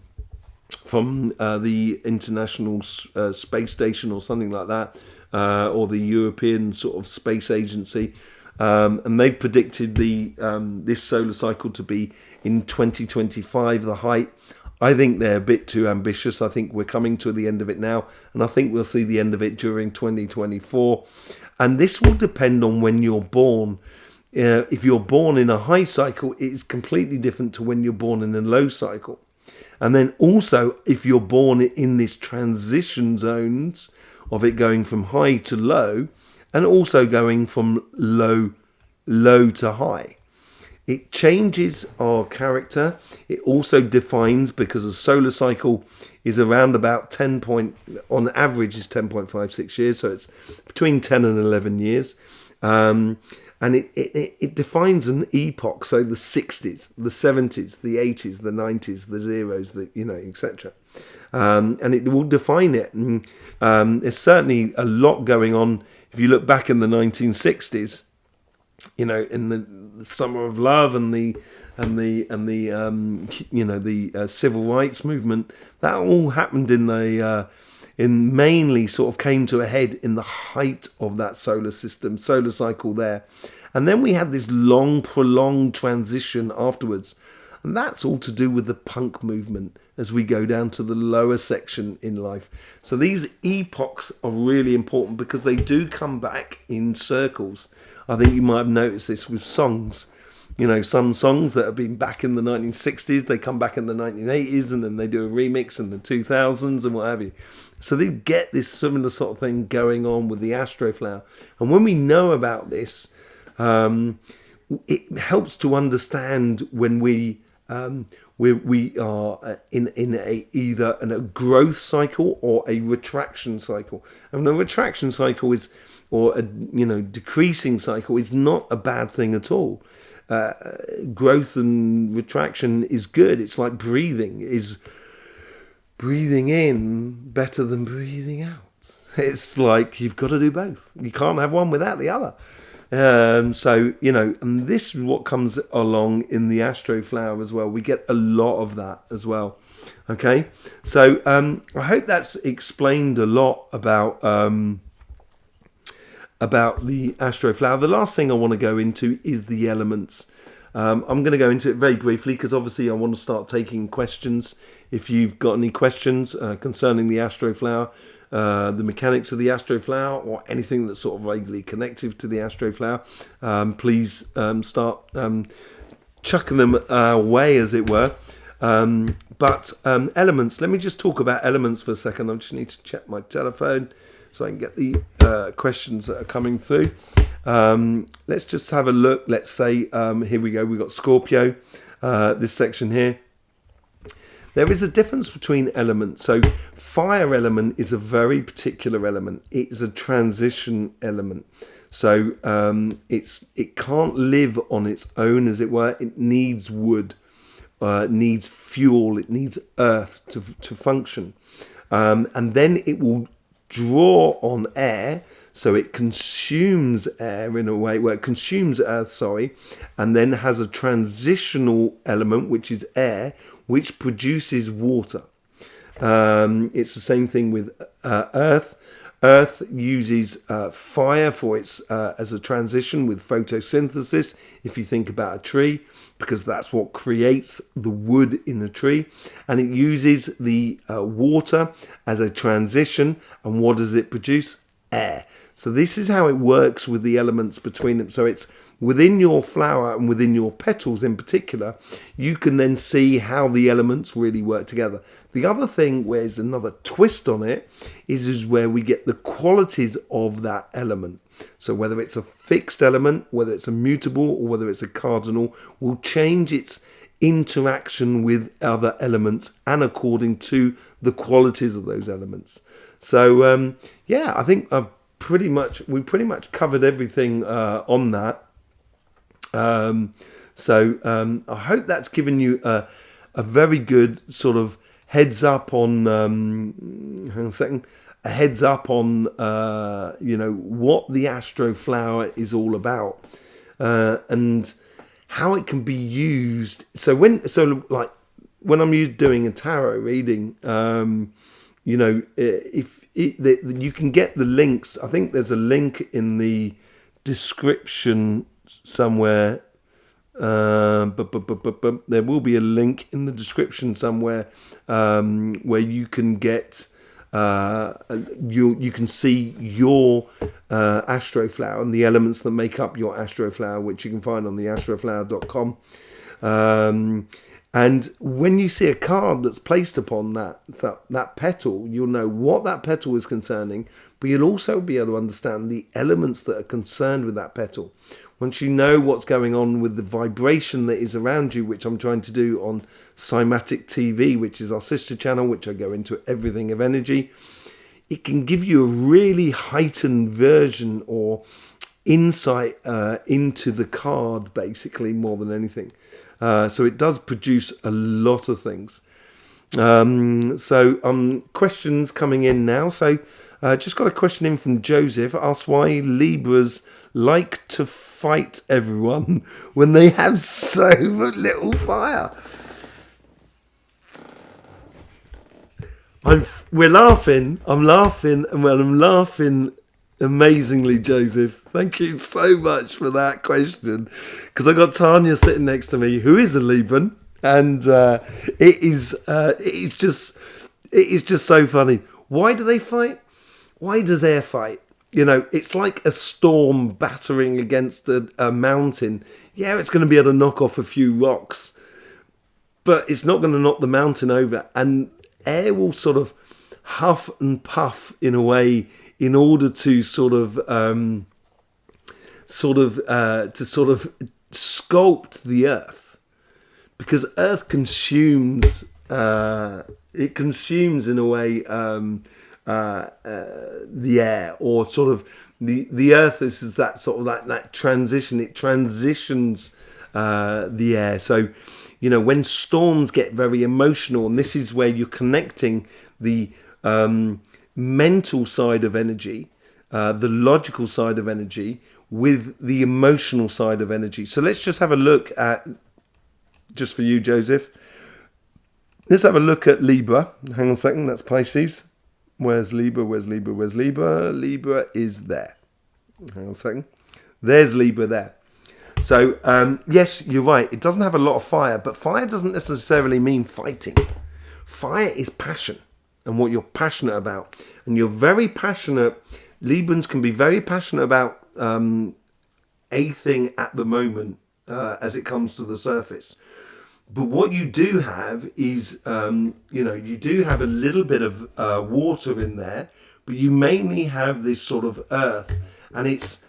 the International Space Station or something like that, or the European sort of space agency, and they've predicted this solar cycle to be in 2025. The height. I think they're a bit too ambitious. I think we're coming to the end of it now, and I think we'll see the end of it during 2024. And this will depend on when you're born. If you're born in a high cycle, it's completely different to when you're born in a low cycle. And then also, if you're born in this transition zones of it going from high to low, and also going from low to high. It changes our character. It also defines, because a solar cycle is around about on average is 10.56 years, so it's between 10 and 11 years. And it defines an epoch, so the 60s, the 70s, the 80s, the 90s, the zeros, etc. And it will define it. And there's certainly a lot going on. If you look back in the 1960s, in the summer of love and the civil rights movement, that all happened in mainly sort of came to a head in the height of that solar cycle there. And then we had this long, prolonged transition afterwards. And that's all to do with the punk movement as we go down to the lower section in life. So these epochs are really important because they do come back in circles. I think you might have noticed this with songs. Some songs that have been back in the 1960s, they come back in the 1980s, and then they do a remix in the 2000s and what have you. So they get this similar sort of thing going on with the Astroflower. And when we know about this, it helps to understand when we are in either a growth cycle or a retraction cycle. And a retraction cycle or a decreasing cycle is not a bad thing at all. Growth and retraction is good. It's like breathing. Is breathing in better than breathing out? It's like you've got to do both. You can't have one without the other. And this is what comes along in the Astroflower as well. We get a lot of that as well. Okay, so I hope that's explained a lot about the Astroflower. The last thing I want to go into is the elements. I'm going to go into it very briefly because obviously I want to start taking questions. If you've got any questions concerning the Astroflower, the mechanics of the Astroflower, or anything that's sort of vaguely connected to the Astroflower, please start chucking them away, as it were. But elements, let me just talk about elements for a second. I just need to check my telephone so I can get the questions that are coming through. Let's just have a look. Let's say, here we go. We've got Scorpio, this section here. There is a difference between elements. So fire element is a very particular element. It is a transition element. So it can't live on its own, as it were. It needs wood, needs fuel, it needs earth to function. And then it will draw on air, so it consumes air in a way, well, it consumes earth, and then has a transitional element, which is air, which produces water. It's the same thing with earth. Earth uses fire for its as a transition with photosynthesis, if you think about a tree, because that's what creates the wood in a tree. And it uses the water as a transition. And what does it produce? Air. So this is how it works with the elements between them. So it's within your flower and within your petals in particular, you can then see how the elements really work together. The other thing, where there's another twist on it, is where we get the qualities of that element. So whether it's a fixed element, whether it's a mutable, or whether it's a cardinal, will change its interaction with other elements and according to the qualities of those elements. So yeah, I think we pretty much covered everything on that. So I hope that's given you a very good sort of heads up on hang on a second, a heads up on what the Astroflower is all about, and how it can be used. So when I'm doing a tarot reading, if you can get the links. I think there's a link in the description somewhere. But there will be a link in the description somewhere where you can get you can see your Astroflower and the elements that make up your Astroflower, which you can find on the astroflower.com. And when you see a card that's placed upon that petal, you'll know what that petal is concerning, but you'll also be able to understand the elements that are concerned with that petal. once you know what's going on with the vibration that is around you, which I'm trying to do on CYMATIC TV, which is our sister channel, which I go into everything of energy, it can give you a really heightened version or insight into the card, basically, more than anything. So it does produce a lot of things. Questions coming in now. So just got a question in from Joseph. Asks why Libras like to fight everyone when they have so little fire. We're laughing. I'm laughing, and when I'm laughing amazingly, Joseph. Thank you so much for that question, because I got Tanya sitting next to me, who is a Libran, and it is just so funny. Why do they fight? Why does air fight? You know, it's like a storm battering against a mountain. Yeah, it's going to be able to knock off a few rocks, but it's not going to knock the mountain over. And air will sort of huff and puff in a way in order to sort of sculpt the earth, because earth consumes it consumes in a way the air, or sort of the earth is that sort of that transition. It transitions the air. So, you know, when storms get very emotional, and this is where you're connecting the mental side of energy, the logical side of energy, with the emotional side of energy. So let's just have a look at, just for you, Joseph, let's have a look at Libra. Hang on a second, that's Pisces. Where's Libra? Where's Libra? Where's Libra? Libra is there. Hang on a second. There's Libra there. So, yes, you're right. It doesn't have a lot of fire, but fire doesn't necessarily mean fighting. Fire is passion and what you're passionate about. And you're very passionate. Librans can be very passionate about a thing at the moment as it comes to the surface. But what you do have is, you do have a little bit of water in there, but you mainly have this sort of earth. And it's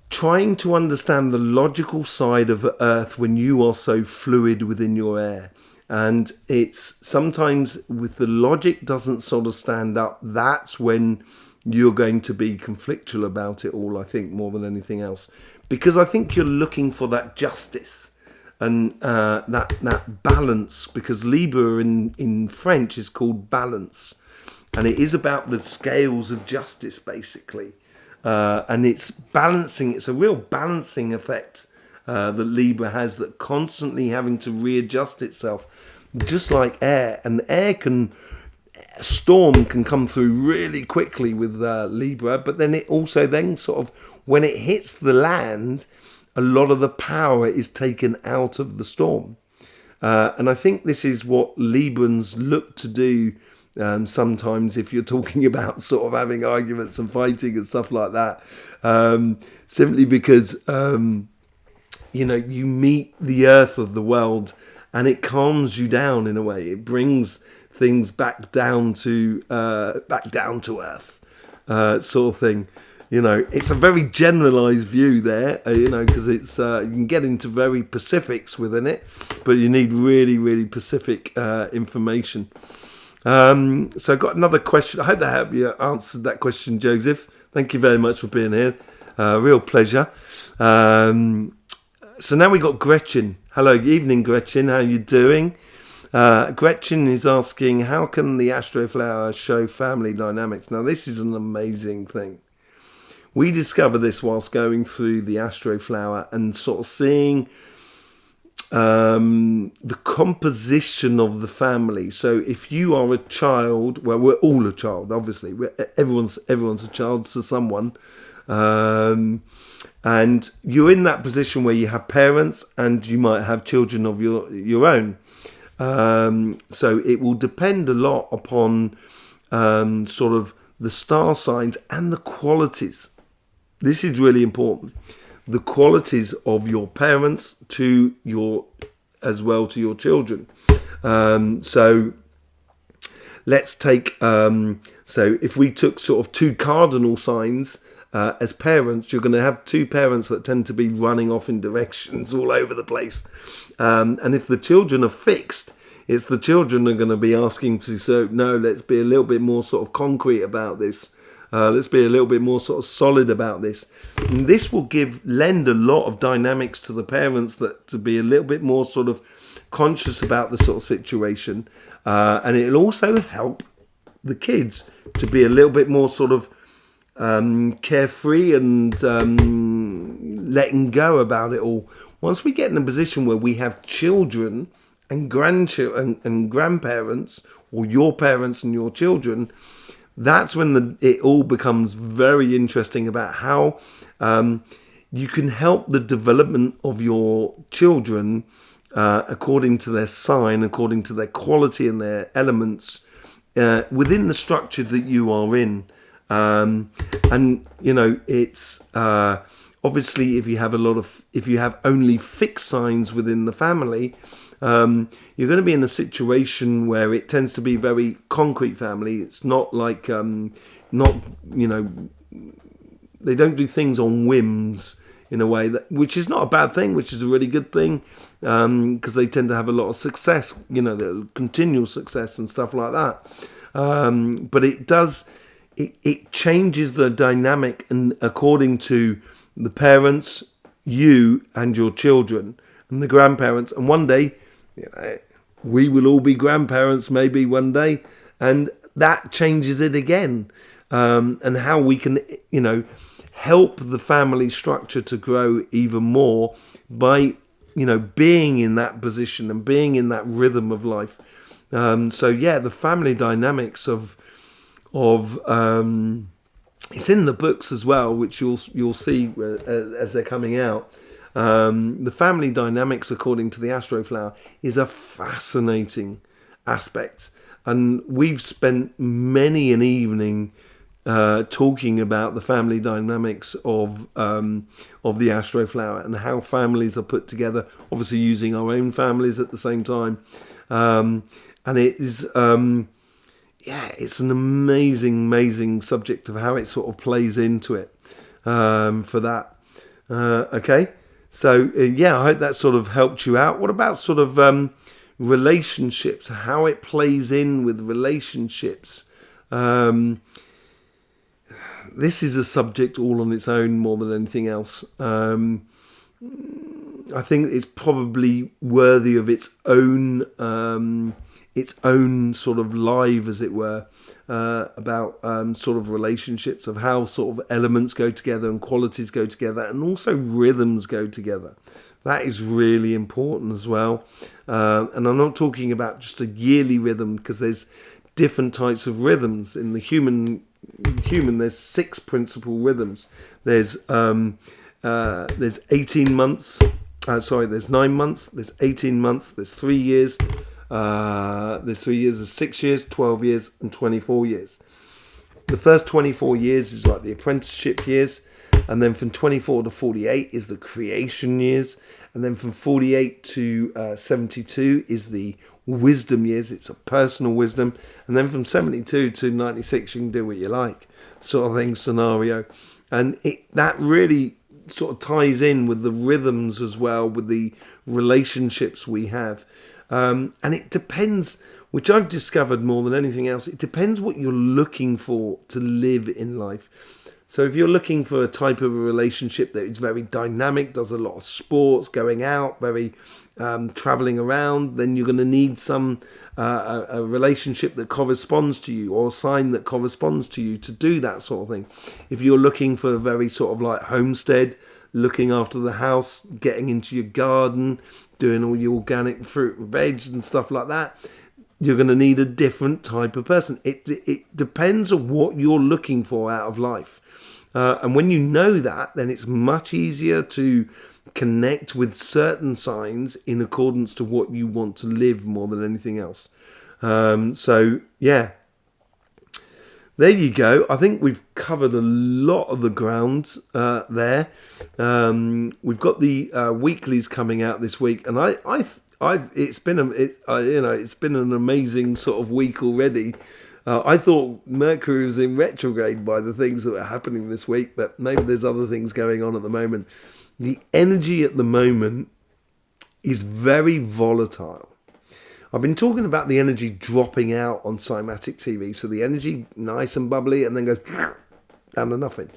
trying to understand the logical side of earth when you are so fluid within your air. And it's sometimes with the logic doesn't sort of stand up, that's when you're going to be conflictual about it all, I think, more than anything else. Because I think you're looking for that justice and that balance, because Libra in French is called balance. And it is about the scales of justice, basically. And it's balancing, it's a real balancing effect that Libra has, that constantly having to readjust itself, just like air. And storm can come through really quickly with Libra, but then it also then sort of, when it hits the land, a lot of the power is taken out of the storm. And I think this is what Librans look to do sometimes, if you're talking about sort of having arguments and fighting and stuff like that, simply because you meet the earth of the world and it calms you down in a way. It brings things back down to earth, sort of thing. You know, it's a very generalized view there, because it's you can get into very specifics within it, but you need really, really specific information. So I've got another question. I hope that helped you answered that question, Joseph. Thank you very much for being here. Real pleasure. So now we got Gretchen. Hello, evening, Gretchen. How are you doing? Gretchen is asking, how can the Astroflower show family dynamics? Now, this is an amazing thing. We discovered this whilst going through the Astroflower and sort of seeing the composition of the family. So if you are a child, well, we're all a child, obviously. Everyone's a child to someone. And you're in that position where you have parents and you might have children of your own. So it will depend a lot upon sort of the star signs and the qualities. This is really important. The qualities of your parents as well to your children. So let's take, so if we took sort of two cardinal signs as parents, you're going to have two parents that tend to be running off in directions all over the place. And if the children are fixed, it's the children that are going to be asking to, so no, let's be a little bit more sort of concrete about this. Let's be a little bit more sort of solid about this. And this will lend a lot of dynamics to the parents that to be a little bit more sort of conscious about the sort of situation. And it'll also help the kids to be a little bit more sort of carefree and letting go about it all. Once we get in a position where we have children and grandchildren and grandparents, or your parents and your children, that's when it all becomes very interesting about how you can help the development of your children according to their sign, according to their quality and their elements within the structure that you are in. And you know, it's obviously if you have only fixed signs within the family, you're going to be in a situation where it tends to be very concrete family. It's not like they don't do things on whims in a way which is not a bad thing, which is a really good thing, because they tend to have a lot of success, the continual success and stuff like that. But it changes the dynamic and according to the parents, you and your children and the grandparents. And one day, we will all be grandparents maybe one day, and that changes it again. And how we can, help the family structure to grow even more by, being in that position and being in that rhythm of life. The family dynamics of it's in the books as well, which you'll see as they're coming out. The family dynamics, according to the Astroflower, is a fascinating aspect, and we've spent many an evening talking about the family dynamics of the Astroflower and how families are put together. Obviously, using our own families at the same time, and it is. It's an amazing subject of how it sort of plays into it for that. Okay, so I hope that sort of helped you out. What about sort of relationships? How it plays in with relationships? This is a subject all on its own more than anything else. I think it's probably worthy of its own sort of live, as it were, about sort of relationships, of how sort of elements go together and qualities go together, and also rhythms go together. That is really important as well. And I'm not talking about just a yearly rhythm, because there's different types of rhythms in the human. There's 6 principal rhythms. There's 18 months. There's 9 months. There's 18 months. There's 3 years. There's 3 years, there's 6 years, 12 years, and 24 years. The first 24 years is like the apprenticeship years, and then from 24 to 48 is the creation years, and then from 48 to 72 is the wisdom years. It's a personal wisdom, and then from 72 to 96 you can do what you like, sort of thing, scenario. And that really sort of ties in with the rhythms as well, with the relationships we have. And it depends, which I've discovered more than anything else, it depends what you're looking for to live in life. So if you're looking for a type of a relationship that is very dynamic, does a lot of sports, going out, very traveling around, then you're going to need a relationship that corresponds to you, or a sign that corresponds to you to do that sort of thing. If you're looking for a very sort of like homestead, looking after the house, getting into your garden, doing all your organic fruit and veg and stuff like that, you're going to need a different type of person. It depends on what you're looking for out of life. And when you know that, then it's much easier to connect with certain signs in accordance to what you want to live more than anything else. There you go. I think we've covered a lot of the ground there. We've got the weeklies coming out this week, and it's been an amazing sort of week already. I thought Mercury was in retrograde by the things that were happening this week, but maybe there's other things going on at the moment. The energy at the moment is very volatile. I've been talking about the energy dropping out on CYMATIC TV. So the energy nice and bubbly and then goes down to nothing.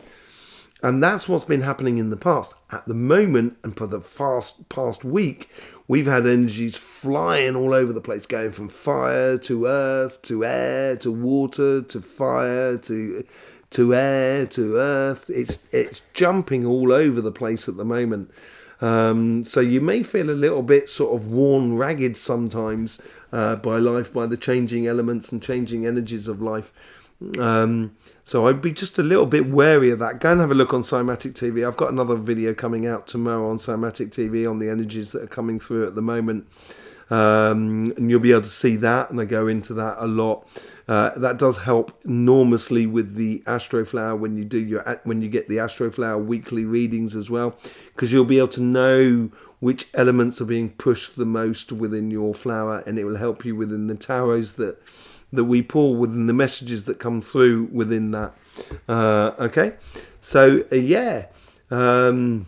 And that's what's been happening in the past. At the moment, and for the past week, we've had energies flying all over the place, going from fire to earth to air to water to fire to air to earth. It's jumping all over the place at the moment. So you may feel a little bit sort of worn ragged sometimes by life, by the changing elements and changing energies of life. So I'd be just a little bit wary of that. Go and have a look on CYMATIC TV. I've got another video coming out tomorrow on CYMATIC TV on the energies that are coming through at the moment. And you'll be able to see that, and I go into that a lot. That does help enormously with the Astroflower when you get the Astroflower weekly readings as well, because you'll be able to know which elements are being pushed the most within your flower, and it will help you within the tarots that we pull, within the messages that come through within that. Okay, so yeah, I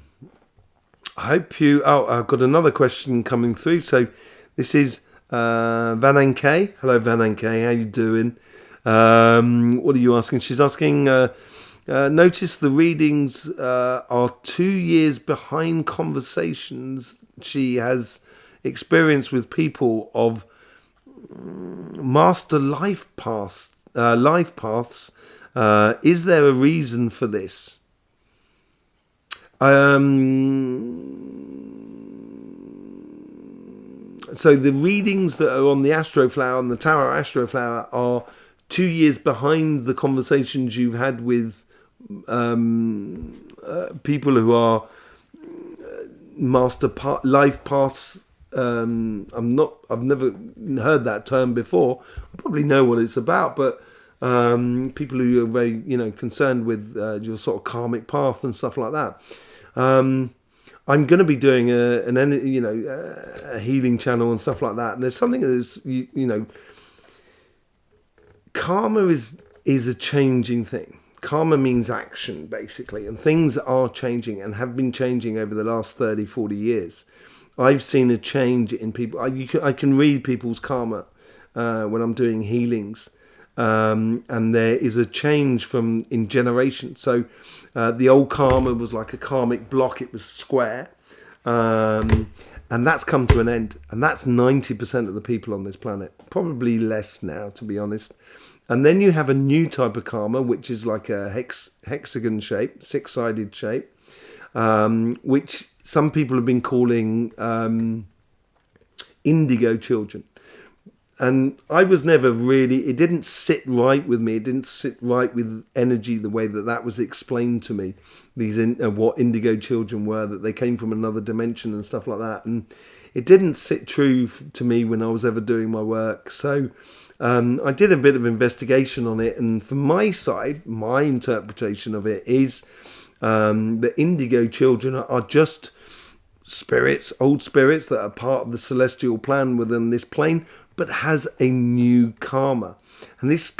hope you. Oh, I've got another question coming through. So this is Van Anke. Hello, Van Anke. How you doing? What are you asking? She's asking. Notice the readings are 2 years behind conversations she has experienced with people of master life paths. Is there a reason for this? So the readings that are on the Astroflower and the Tarot Astroflower are 2 years behind the conversations you've had with people who are life paths. I've never heard that term before. I probably know what it's about, but people who are very, concerned with your sort of karmic path and stuff like that. I'm going to be doing a healing channel and stuff like that. And there's something that is, karma is a changing thing. Karma means action, basically, and things are changing and have been changing over the last 30, 40 years. I've seen a change in people. I can read people's karma when I'm doing healings, and there is a change in generations. So the old karma was like a karmic block. It was square, and that's come to an end. And that's 90% of the people on this planet. Probably less now, to be honest. And then you have a new type of karma, which is like a hexagon shape, six-sided shape, which some people have been calling indigo children. And I was never really, it didn't sit right with me. It didn't sit right with energy the way that was explained to me. What indigo children were, that they came from another dimension and stuff like that. And it didn't sit true to me when I was ever doing my work. So I did a bit of investigation on it. And from my side, my interpretation of it is the indigo children are just spirits, old spirits that are part of the celestial plan within this plane, but has a new karma. And this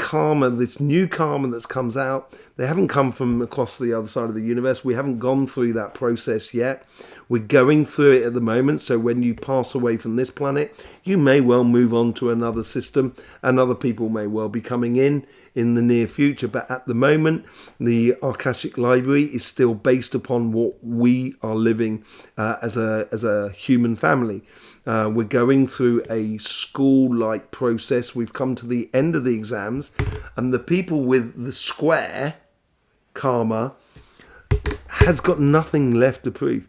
new karma that's comes out, they haven't come from across the other side of the universe. We haven't gone through that process yet. We're going through it at the moment. So when you pass away from this planet, you may well move on to another system, and other people may well be coming in the near future. But at the moment, the Akashic Library is still based upon what we are living as a human family. We're going through a school-like process. We've come to the end of the exams, and the people with the square karma has got nothing left to prove.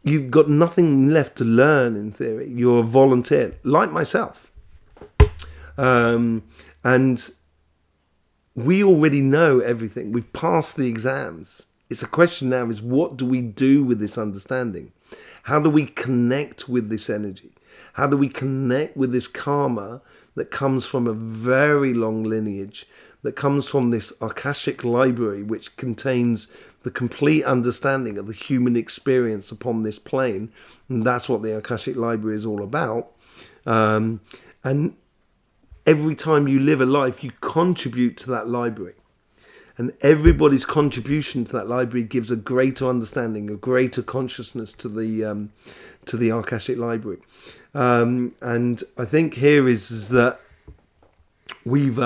You've got nothing left to learn, in theory. You're a volunteer, like myself. And we already know everything. We've passed the exams. It's a question now is, what do we do with this understanding? How do we connect with this energy? How do we connect with this karma that comes from a very long lineage, that comes from this Akashic Library, which contains the complete understanding of the human experience upon this plane? And that's what the Akashic Library is all about. And every time you live a life, you contribute to that library. And everybody's contribution to that library gives a greater understanding, a greater consciousness to the Akashic library. And I think here is that we've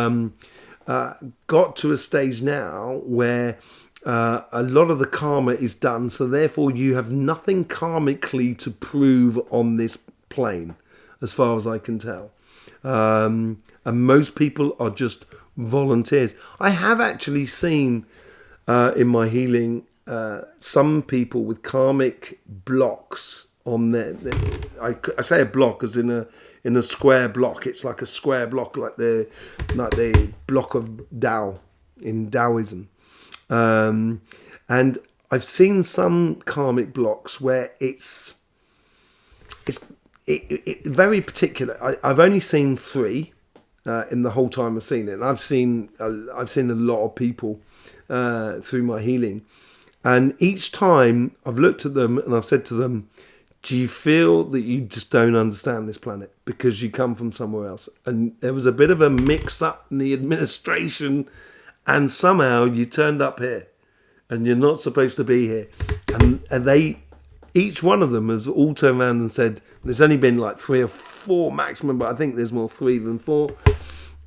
got to a stage now where a lot of the karma is done. So therefore you have nothing karmically to prove on this plane, as far as I can tell. And most people are just volunteers. I have actually seen in my healing some people with karmic blocks on their I say a block as in a square block. It's like a square block, like the block of Tao in Taoism. And I've seen some karmic blocks where it's very particular. I've only seen 3 in the whole time I've seen it, and I've seen a lot of people through my healing, and each time I've looked at them and I've said to them, do you feel that you just don't understand this planet because you come from somewhere else? And there was a bit of a mix up in the administration, and somehow you turned up here and you're not supposed to be here. And they, each one of them has all turned around and said, there's only been like 3 or 4 maximum, but I think there's more 3 than 4.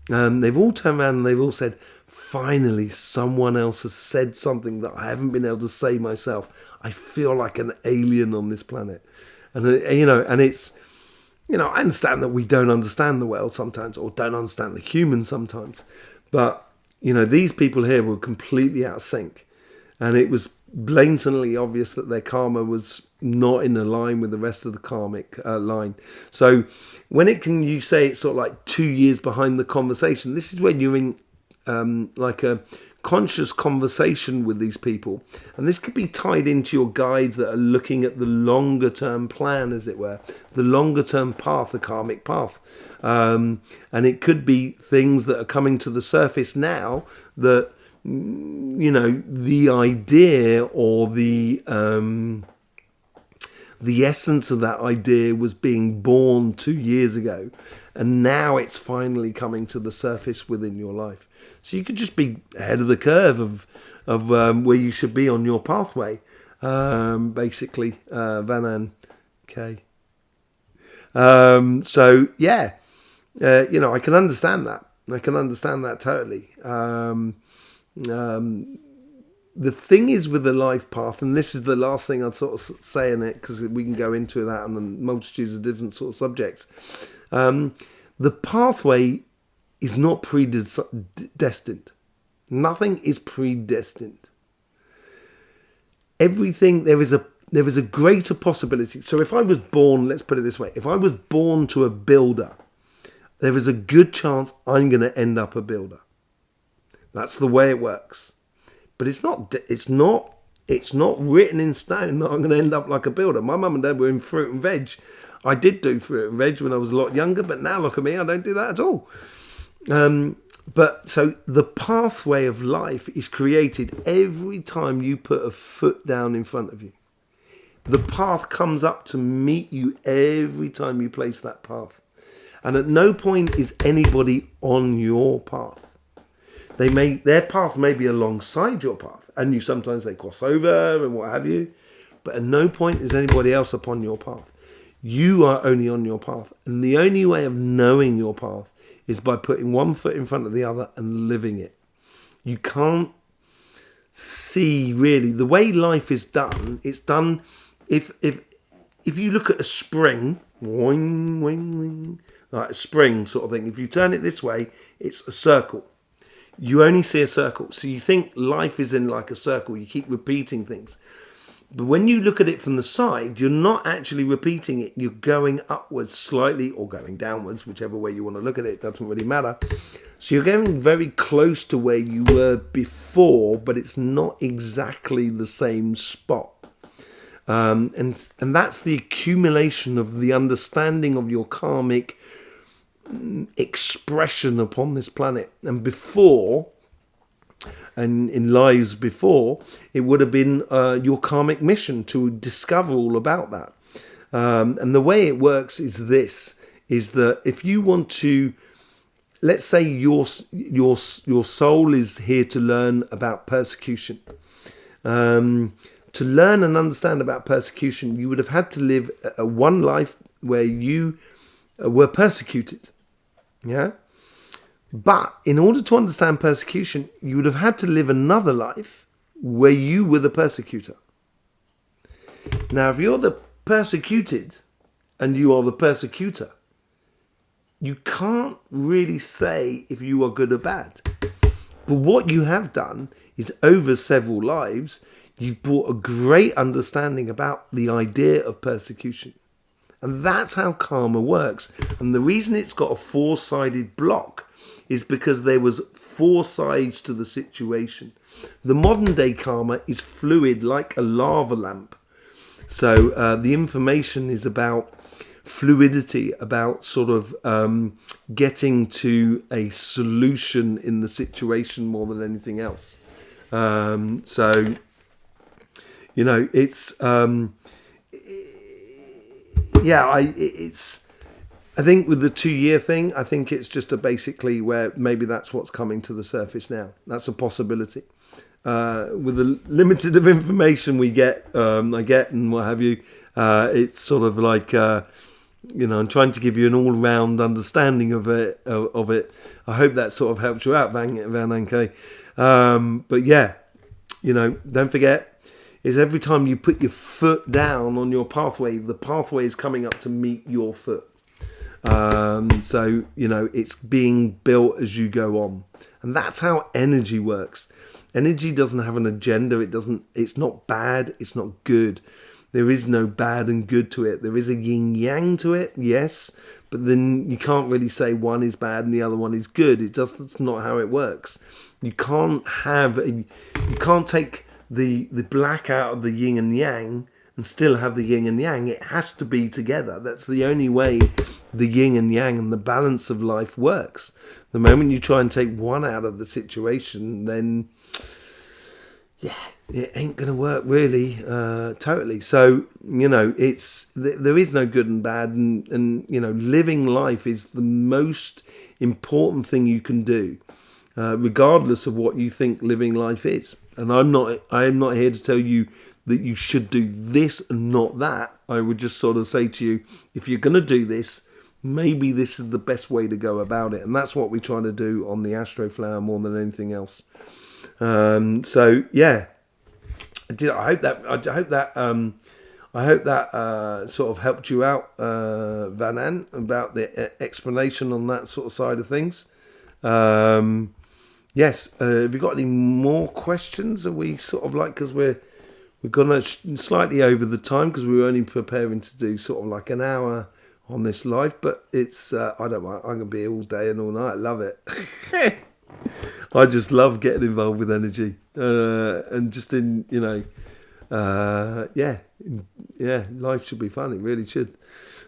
They've all turned around and they've all said, finally someone else has said something that I haven't been able to say myself. I feel like an alien on this planet. And and it's, I understand that we don't understand the world sometimes, or don't understand the human sometimes, but these people here were completely out of sync, and it was blatantly obvious that their karma was not in line with the rest of the karmic line. So when you say it's sort of like 2 years behind the conversation, this is when you're in like a conscious conversation with these people, and this could be tied into your guides that are looking at the longer term plan, as it were, the longer term path, the karmic path, and it could be things that are coming to the surface now that the idea or the essence of that idea was being born 2 years ago, and now it's finally coming to the surface within your life. So you could just be ahead of the curve of where you should be on your pathway, basically, Vanan K. So yeah, I can understand that. I can understand that totally. The thing is with the life path, and this is the last thing I'd sort of say in it, because we can go into that on multitudes of different sort of subjects. The pathway is not predestined. Nothing is predestined. Everything, there is a greater possibility. So if I was born, let's put it this way, if I was born to a builder, there is a good chance I'm going to end up a builder. That's the way it works. But it's not written in stone that I'm going to end up like a builder. My mum and dad were in fruit and veg. I did do fruit and veg when I was a lot younger, but now look at me, I don't do that at all. But so the pathway of life is created every time you put a foot down in front of you. The path comes up to meet you every time you place that path. And at no point is anybody on your path. Their path may be alongside your path, and sometimes they cross over and what have you, but at no point is anybody else upon your path. You are only on your path, and the only way of knowing your path is by putting one foot in front of the other and living it. You can't see really the way life is done. It's done if you look at a spring, wing, wing, wing, like a spring sort of thing. If you turn it this way, it's a circle. You only see a circle. So you think life is in like a circle. You keep repeating things. But when you look at it from the side, you're not actually repeating it. You're going upwards slightly or going downwards, whichever way you want to look at it. It doesn't really matter. So you're getting very close to where you were before, but it's not exactly the same spot. And that's the accumulation of the understanding of your karmic expression upon this planet. And before, and in lives before, it would have been your karmic mission to discover all about that. And the way it works is this, is that if you want to let's say your soul is here to learn about persecution. To learn and understand about persecution, you would have had to live one life where you were persecuted. Yeah? But in order to understand persecution, you would have had to live another life where you were the persecutor. Now, if you're the persecuted and you are the persecutor, you can't really say if you are good or bad. But what you have done is over several lives, you've brought a great understanding about the idea of persecution. And that's how karma works. And the reason it's got a four-sided block is because there was four sides to the situation. The modern day karma is fluid like a lava lamp. So the information is about fluidity, about sort of getting to a solution in the situation more than anything else. So, you know, it's I think with the 2-year thing, I think it's just basically where maybe that's what's coming to the surface now. That's a possibility. With the limited of information I get and what have you, it's sort of like, you know, I'm trying to give you an all-round understanding of it. I hope that sort of helps you out, Van Anke. But yeah, you know, don't forget, is every time you put your foot down on your pathway, the pathway is coming up to meet your foot. So, you know, it's being built as you go on. And that's how energy works. Energy doesn't have an agenda. It's not bad. It's not good. There is no bad and good to it. There is a yin yang to it, yes. But then you can't really say one is bad and the other one is good. That's not how it works. You can't take the black out of the yin and yang and still have the yin and yang. It has to be together. That's the only way the yin and yang and the balance of life works. The moment you try and take one out of the situation, then yeah, it ain't gonna work really, totally. So, you know, there is no good and bad, and you know, living life is the most important thing you can do, regardless of what you think living life is. And I am not here to tell you that you should do this and not that. I would just sort of say to you, if you're going to do this, maybe this is the best way to go about it. And that's what we're trying to do on the Astroflower more than anything else. So yeah, I hope that sort of helped you out, Van An, about the explanation on that sort of side of things. Yes, have you got any more questions? Are we sort of like, because we've gone slightly over the time because we were only preparing to do sort of like an hour on this live, but it's I don't mind. I'm gonna be here all day and all night. I love it. I just love getting involved with energy, and just in, you know, yeah, life should be fun. It really should.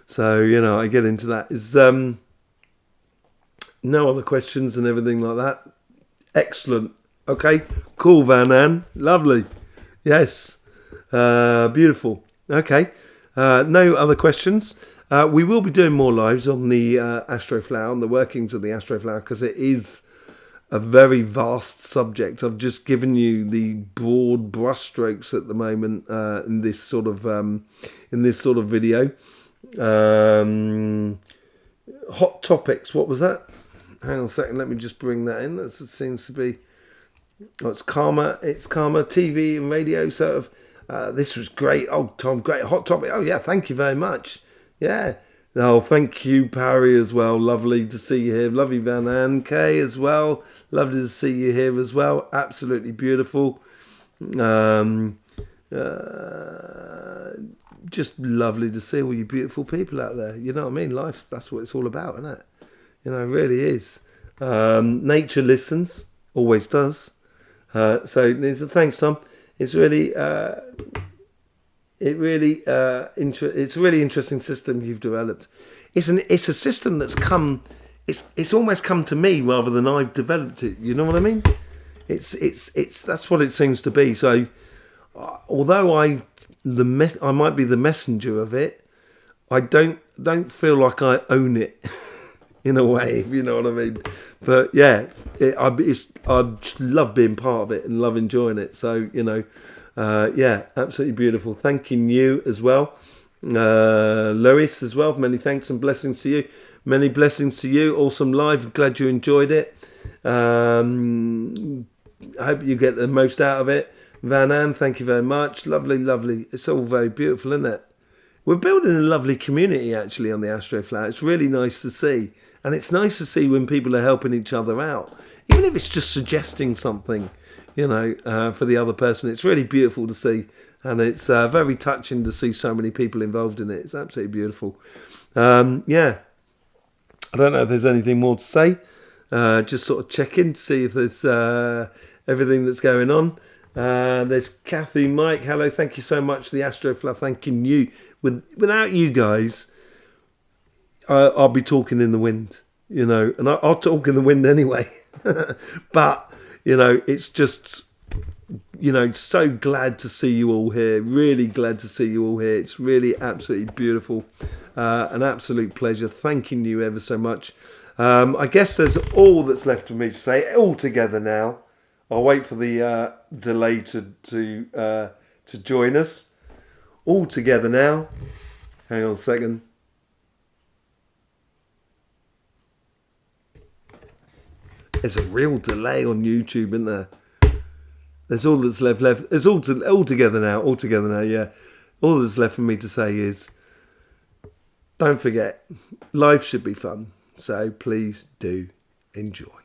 So, you know, I get into that. Is no other questions and everything like that? Excellent. Okay, cool, Van An. Lovely. Yes. Beautiful. Okay. No other questions. We will be doing more lives on the Astroflower, on the workings of the Astroflower, because it is a very vast subject. I've just given you the broad brushstrokes at the moment in this sort of video. Hot topics. What was that? Hang on a second. Let me just bring that in. That seems to be. Oh, it's Karma. It's Karma TV and radio. Sort of. This was great. Oh, Tom, great hot topic. Oh yeah, thank you very much. Yeah. Oh, thank you, Parry, as well. Lovely to see you here. Lovely Van Anke as well. Lovely to see you here as well. Absolutely beautiful. Just lovely to see all you beautiful people out there. You know what I mean? Life, that's what it's all about, isn't it? You know, it really is. Nature listens. Always does. So thanks, Tom. It's really... it's a really interesting system you've developed. It's a system that's come. It's almost come to me rather than I've developed it. You know what I mean? It's that's what it seems to be. So, although I might be the messenger of it, I don't feel like I own it. in a way, if you know what I mean. But yeah, I love being part of it and love enjoying it. So, you know, yeah, absolutely beautiful. Thanking you as well. Lois as well, many thanks and blessings to you. Many blessings to you. Awesome live. Glad you enjoyed it. I hope you get the most out of it. Van Ann, thank you very much. Lovely, lovely. It's all very beautiful, isn't it? We're building a lovely community actually on the Astroflower. It's really nice to see. And it's nice to see when people are helping each other out. Even if it's just suggesting something, you know, for the other person. It's really beautiful to see. And it's very touching to see so many people involved in it. It's absolutely beautiful. Yeah. I don't know if there's anything more to say. Just sort of check in to see if there's everything that's going on. There's Kathy, Mike. Hello, thank you so much. The Astroflower, thanking you. Without you guys, I'll be talking in the wind, you know, and I'll talk in the wind anyway. But, you know, it's just, you know, so glad to see you all here. Really glad to see you all here. It's really absolutely beautiful. An absolute pleasure. Thanking you ever so much. I guess there's all that's left for me to say. All together now. I'll wait for the delay to join us. All together now. Hang on a second. There's a real delay on YouTube, isn't there? There's all that's left. It's all together now. All together now. Yeah. All that's left for me to say is, don't forget, life should be fun. So please do enjoy.